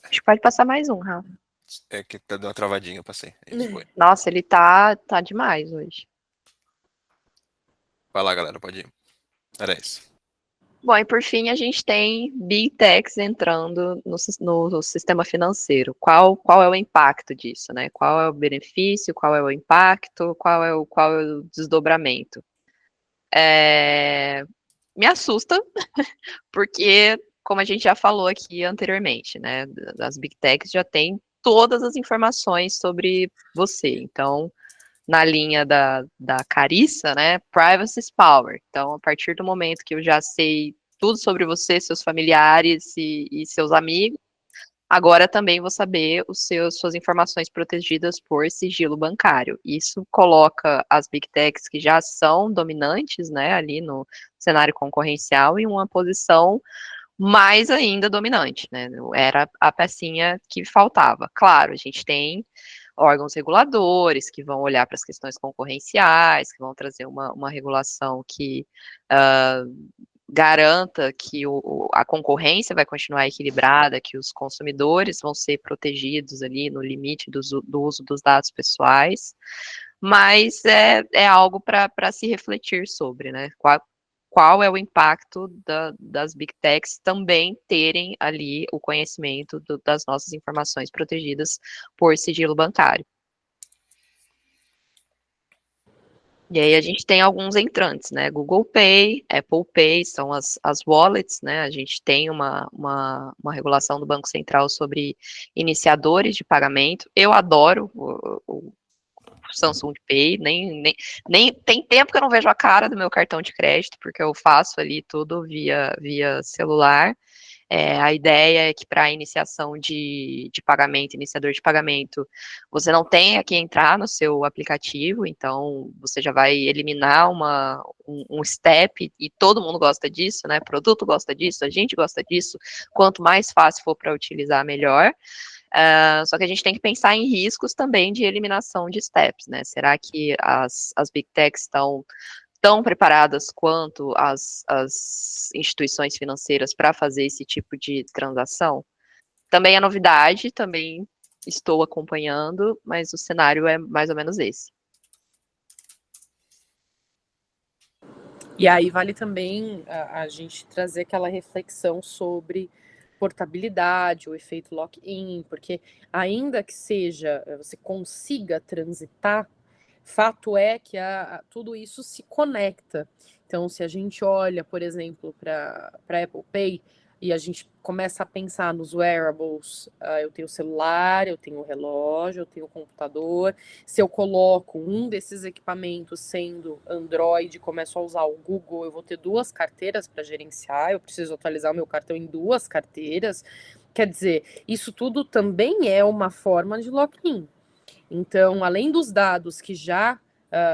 Acho que pode passar mais um, Rafa. É que tá dando uma travadinha, eu passei. Nossa, ele tá demais hoje. Vai lá, galera, pode ir. Era isso. Bom, e por fim a gente tem Big Techs entrando no sistema financeiro. Qual é o impacto disso, né? Qual é o benefício, qual é o impacto, qual é o desdobramento? Me assusta, porque, como a gente já falou aqui anteriormente, né? As Big Techs já têm todas as informações sobre você. Então, na linha da Carissa, né? Privacy is power. Então, a partir do momento que eu já sei tudo sobre você, seus familiares e seus amigos. Agora também vou saber suas informações protegidas por sigilo bancário. Isso coloca as Big Techs que já são dominantes, né, ali no cenário concorrencial em uma posição mais ainda dominante, né? Era a pecinha que faltava. Claro, a gente tem órgãos reguladores que vão olhar para as questões concorrenciais, que vão trazer uma regulação que garanta que a concorrência vai continuar equilibrada, que os consumidores vão ser protegidos ali no limite do uso dos dados pessoais, mas é algo para se refletir sobre, né? Qual é o impacto das Big Techs também terem ali o conhecimento das nossas informações protegidas por sigilo bancário. E aí a gente tem alguns entrantes, né? Google Pay, Apple Pay, são as wallets, né? A gente tem uma regulação do Banco Central sobre iniciadores de pagamento. Eu adoro o Samsung Pay, nem tem tempo que eu não vejo a cara do meu cartão de crédito, porque eu faço ali tudo via celular. A ideia é que para iniciação de pagamento, iniciador de pagamento, você não tenha que entrar no seu aplicativo, então você já vai eliminar um step, e todo mundo gosta disso, né? Produto gosta disso, a gente gosta disso. Quanto mais fácil for para utilizar, melhor. Só que a gente tem que pensar em riscos também de eliminação de steps, né? Será que as Big Techs estão tão preparadas quanto as instituições financeiras para fazer esse tipo de transação? Também é novidade, também estou acompanhando, mas o cenário é mais ou menos esse. E aí vale também a gente trazer aquela reflexão sobre portabilidade, o efeito lock-in, porque ainda que seja, você consiga transitar, fato é que tudo isso se conecta. Então, se a gente olha, por exemplo, para Apple Pay e a gente começa a pensar nos wearables, eu tenho celular, eu tenho relógio, eu tenho computador. Se eu coloco um desses equipamentos sendo Android e começo a usar o Google, eu vou ter duas carteiras para gerenciar, eu preciso atualizar o meu cartão em duas carteiras. Quer dizer, isso tudo também é uma forma de lock-in. Então, além dos dados que já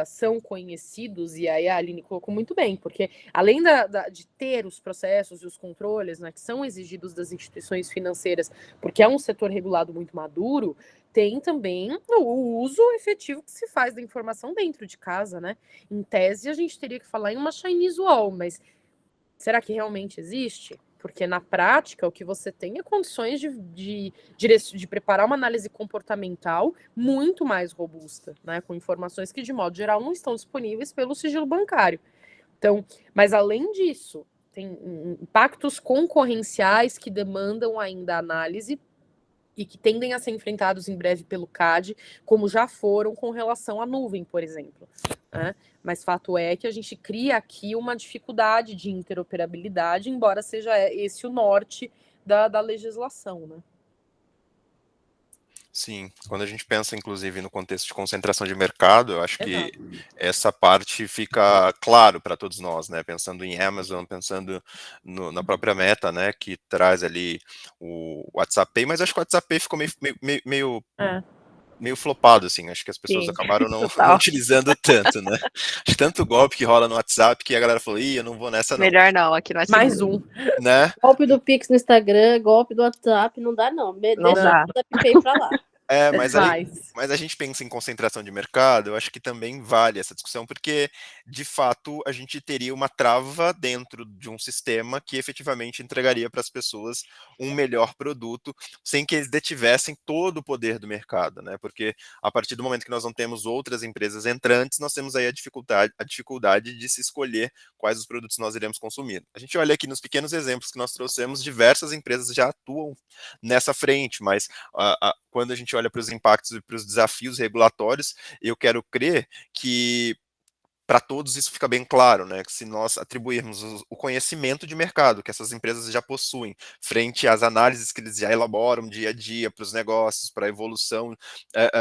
são conhecidos, e aí a Aline colocou muito bem, porque além de ter os processos e os controles, né, que são exigidos das instituições financeiras, porque é um setor regulado muito maduro, tem também o uso efetivo que se faz da informação dentro de casa, né? Em tese, a gente teria que falar em uma Chinese Wall, mas será que realmente existe? Porque na prática, o que você tem é condições de preparar uma análise comportamental muito mais robusta, né? Com informações que, de modo geral, não estão disponíveis pelo sigilo bancário. Então, mas além disso, tem impactos concorrenciais que demandam ainda análise e que tendem a ser enfrentados em breve pelo CAD, como já foram com relação à nuvem, por exemplo. Né? Mas fato é que a gente cria aqui uma dificuldade de interoperabilidade, embora seja esse o norte da legislação. Né? Sim, quando a gente pensa, inclusive, no contexto de concentração de mercado, eu acho que essa parte fica claro para todos nós, né? Pensando em Amazon, pensando na própria Meta, né? Que traz ali o WhatsApp Pay, mas acho que o WhatsApp Pay ficou meio flopado, assim, acho que as pessoas Sim, acabaram não total. utilizando tanto, né? Acho tanto golpe que rola no WhatsApp que a galera falou, eu não vou nessa não. Melhor não, aqui não é seguro. Mais um. Né? Golpe do Pix no Instagram, golpe do WhatsApp, não dá não. Deixa dá. o WhatsApp Pay pra lá. Mas a gente pensa em concentração de mercado, eu acho que também vale essa discussão, porque, de fato, a gente teria uma trava dentro de um sistema que efetivamente entregaria para as pessoas um melhor produto, sem que eles detivessem todo o poder do mercado, né? Porque a partir do momento que nós não temos outras empresas entrantes, nós temos aí a dificuldade de se escolher quais os produtos nós iremos consumir. A gente olha aqui nos pequenos exemplos que nós trouxemos, diversas empresas já atuam nessa frente, mas quando a gente olha para os impactos e para os desafios regulatórios, eu quero crer que para todos isso fica bem claro, né? Que se nós atribuirmos o conhecimento de mercado que essas empresas já possuem, frente às análises que eles já elaboram dia a dia para os negócios, para a evolução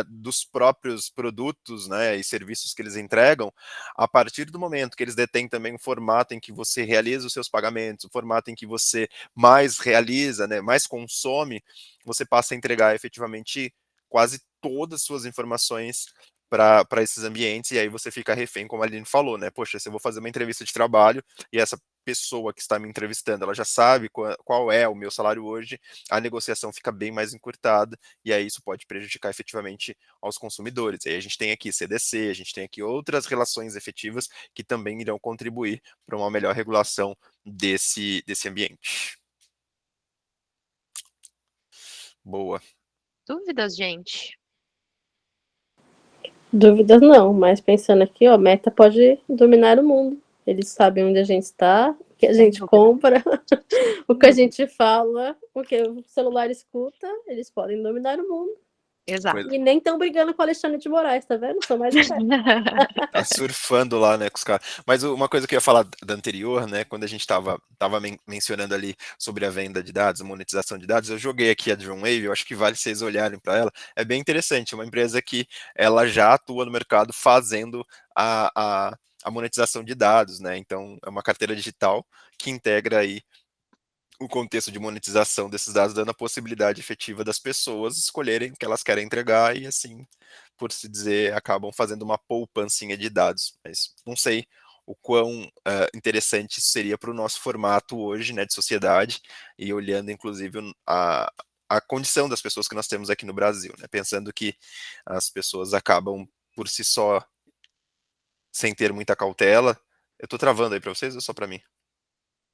dos próprios produtos, né, e serviços que eles entregam, a partir do momento que eles detêm também o formato em que você realiza os seus pagamentos, o formato em que você mais realiza, né, mais consome, você passa a entregar efetivamente quase todas as suas informações para esses ambientes, e aí você fica refém, como a Aline falou, né? Poxa, se eu vou fazer uma entrevista de trabalho e essa pessoa que está me entrevistando, ela já sabe qual é o meu salário hoje, a negociação fica bem mais encurtada, e aí isso pode prejudicar efetivamente aos consumidores. E aí a gente tem aqui CDC, a gente tem aqui outras relações efetivas que também irão contribuir para uma melhor regulação desse ambiente. Boa. Dúvidas, gente? Dúvidas não, mas pensando aqui, ó, Meta pode dominar o mundo. Eles sabem onde a gente está, o que a gente compra, o que a gente fala, o que o celular escuta, eles podem dominar o mundo. Exato. E nem estão brigando com o Alexandre de Moraes, tá vendo? São mais espertos. Tá surfando lá, né, com os caras. Mas uma coisa que eu ia falar da anterior, né, quando a gente tava mencionando ali sobre a venda de dados, a monetização de dados, eu joguei aqui a Dreamwave, eu acho que vale vocês olharem para ela. É bem interessante, é uma empresa que ela já atua no mercado fazendo a monetização de dados, né? Então é uma carteira digital que integra aí o contexto de monetização desses dados, dando a possibilidade efetiva das pessoas escolherem o que elas querem entregar e assim, por se dizer, acabam fazendo uma poupancinha de dados. Mas não sei o quão interessante isso seria para o nosso formato hoje, né, de sociedade, e olhando inclusive a condição das pessoas que nós temos aqui no Brasil, né, pensando que as pessoas acabam por si só, sem ter muita cautela. Eu estou travando aí para vocês ou só para mim?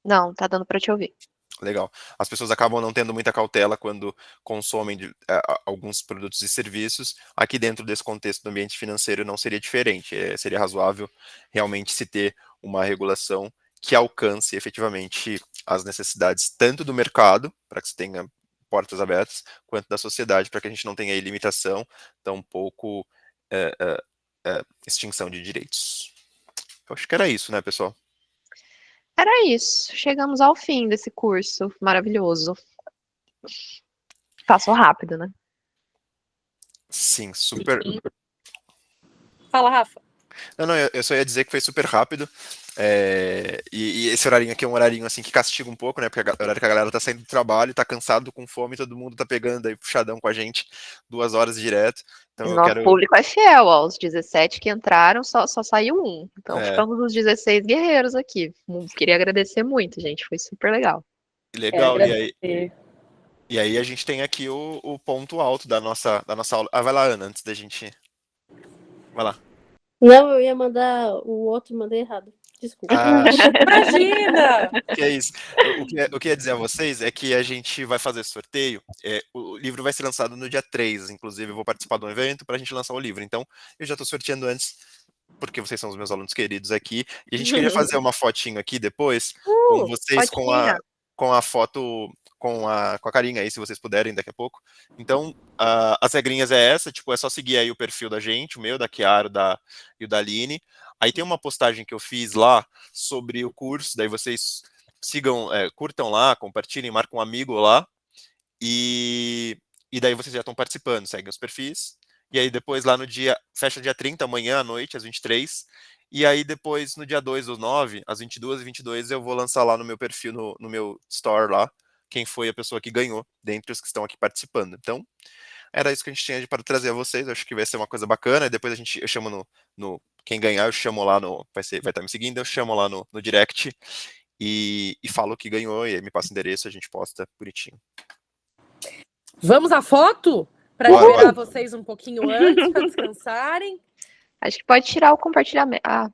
Não, tá dando para te ouvir. Legal. As pessoas acabam não tendo muita cautela quando consomem alguns produtos e serviços. Aqui dentro desse contexto do ambiente financeiro não seria diferente. Seria razoável realmente se ter uma regulação que alcance efetivamente as necessidades tanto do mercado, para que se tenha portas abertas, quanto da sociedade, para que a gente não tenha aí limitação, tampouco extinção de direitos. Eu acho que era isso, né, pessoal? Era isso. Chegamos ao fim desse curso maravilhoso. Passou rápido, né? Sim, super. Fala, Rafa. Não, eu só ia dizer que foi super rápido. E esse horarinho aqui é um horarinho assim que castiga um pouco, né? Porque é o horário que a galera tá saindo do trabalho, tá cansado, com fome, todo mundo tá pegando aí puxadão com a gente, 2 horas direto. Então eu Nosso quero. público é fiel, ó. Os 17 que entraram, só saiu um. Então ficamos os 16 guerreiros aqui. Queria agradecer muito, gente. Foi super legal. Legal, e aí a gente tem aqui o ponto alto da nossa aula. Ah, vai lá, Ana, antes da gente. Vai lá. Não, eu ia mandar o outro, mandei errado. Desculpa. Imagina! Que é isso. O que eu ia dizer a vocês é que a gente vai fazer sorteio. O livro vai ser lançado no dia 3, inclusive eu vou participar de um evento para a gente lançar o livro. Então, eu já estou sorteando antes, porque vocês são os meus alunos queridos aqui. E a gente queria fazer uma fotinho aqui depois, com vocês, com a foto, com a carinha aí, se vocês puderem, daqui a pouco. Então, as regrinhas é essa, tipo, é só seguir aí o perfil da gente, o meu, da Chiara, e o da Aline. Aí tem uma postagem que eu fiz lá sobre o curso, daí vocês sigam, curtam lá, compartilhem, marquem um amigo lá, e daí vocês já estão participando, seguem os perfis, e aí depois lá no dia, fecha dia 30, amanhã à noite, às 23, e aí depois no dia 2 do 9, às 22h22, eu vou lançar lá no meu perfil, no meu store lá, quem foi a pessoa que ganhou, dentre os que estão aqui participando. Então, era isso que a gente tinha para trazer a vocês, acho que vai ser uma coisa bacana, e depois eu chamo quem ganhar, eu chamo lá vai estar me seguindo, eu chamo lá no direct e falo que ganhou, e aí me passa o endereço, a gente posta bonitinho. Vamos à foto? Para liberar vocês um pouquinho antes, para descansarem. Acho que pode tirar o compartilhamento. Ah,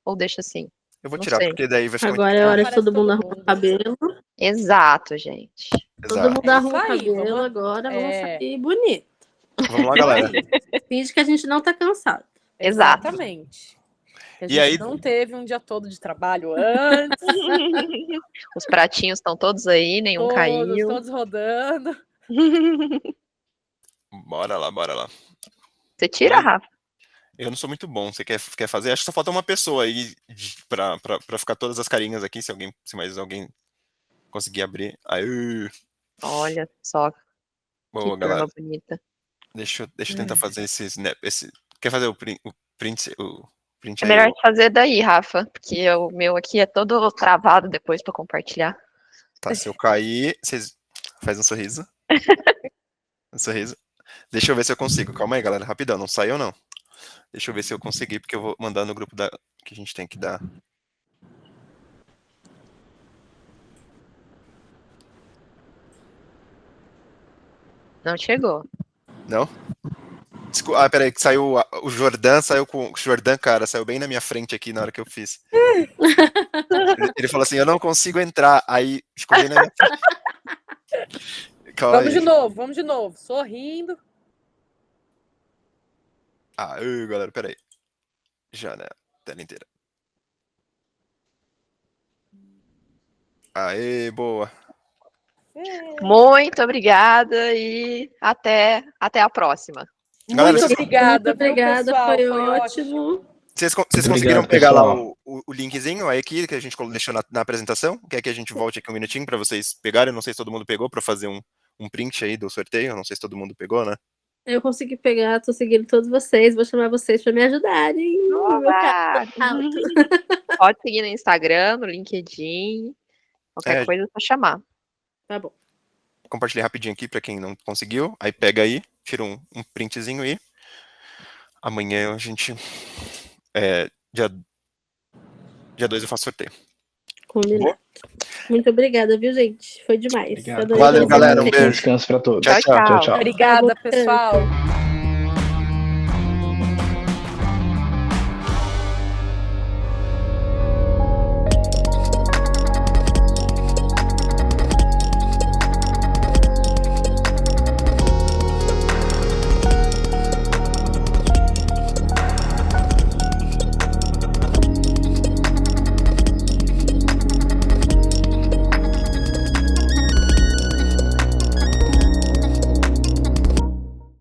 ou deixa assim. Eu vou Não tirar, sei. porque daí vai ficar Agora é hora de todo mundo arrumar o cabelo. Exato, gente. Todo mundo arruma o isso aí, cabelo vamos- agora, vamos sair bonito. Vamos lá, galera. Finge que a gente não tá cansado. Exato. Exatamente. A E gente aí- não teve um dia todo de trabalho antes, Os pratinhos estão todos aí, nenhum caiu. todos rodando. Bora lá. Você tira, Rafa? Eu não sou muito bom. Você quer fazer? Acho que só falta uma pessoa aí pra ficar todas as carinhas aqui, se mais alguém conseguir abrir. Aí, Olha só que boa, turma galera. bonita. Deixa eu tentar fazer quer fazer o print É aí? melhor fazer daí, Rafa, porque o meu aqui é todo travado depois pra compartilhar. Tá, se eu cair, vocês faz um sorriso. Um sorriso. Deixa eu ver se eu consigo. Calma aí, galera, rapidão. Não saiu, não. Deixa eu ver se eu consegui, porque eu vou mandar no grupo que a gente tem que dar. Não chegou. Não? Peraí, que saiu. O Jordan saiu com. O Jordan, cara, saiu bem na minha frente aqui na hora que eu fiz. Ele falou assim: eu não consigo entrar. Aí ficou bem na minha frente. Calma Vamos aí. vamos de novo. Sorrindo. Galera, peraí. Já, né? Tela inteira. Aê, boa. Muito obrigada e até a próxima. Galera, Muito obrigada, Muito obrigada, viu, pessoal? foi ótimo. Vocês Obrigado, conseguiram pegar lá pessoal. o linkzinho aí aqui que a gente deixou na apresentação? Quer que a gente volte aqui um minutinho para vocês pegarem? Eu não sei se todo mundo pegou para fazer um print aí do sorteio. Eu não sei se todo mundo pegou, né? Eu consegui pegar, tô seguindo todos vocês, vou chamar vocês para me ajudarem. Meu carro tá alto. Pode seguir no Instagram, no LinkedIn, qualquer coisa é só chamar. Tá bom. Compartilhei rapidinho aqui para quem não conseguiu. Aí pega aí, tira um printzinho aí. Amanhã a gente. Dia 2 eu faço sorteio. Combinado. Muito obrigada, viu, gente? Foi demais. Obrigado. Adorei Valeu, conhecer galera. Um vocês. beijo. Descanso pra todos. Tchau, tchau. Tchau. Obrigada, Tá bom, pessoal.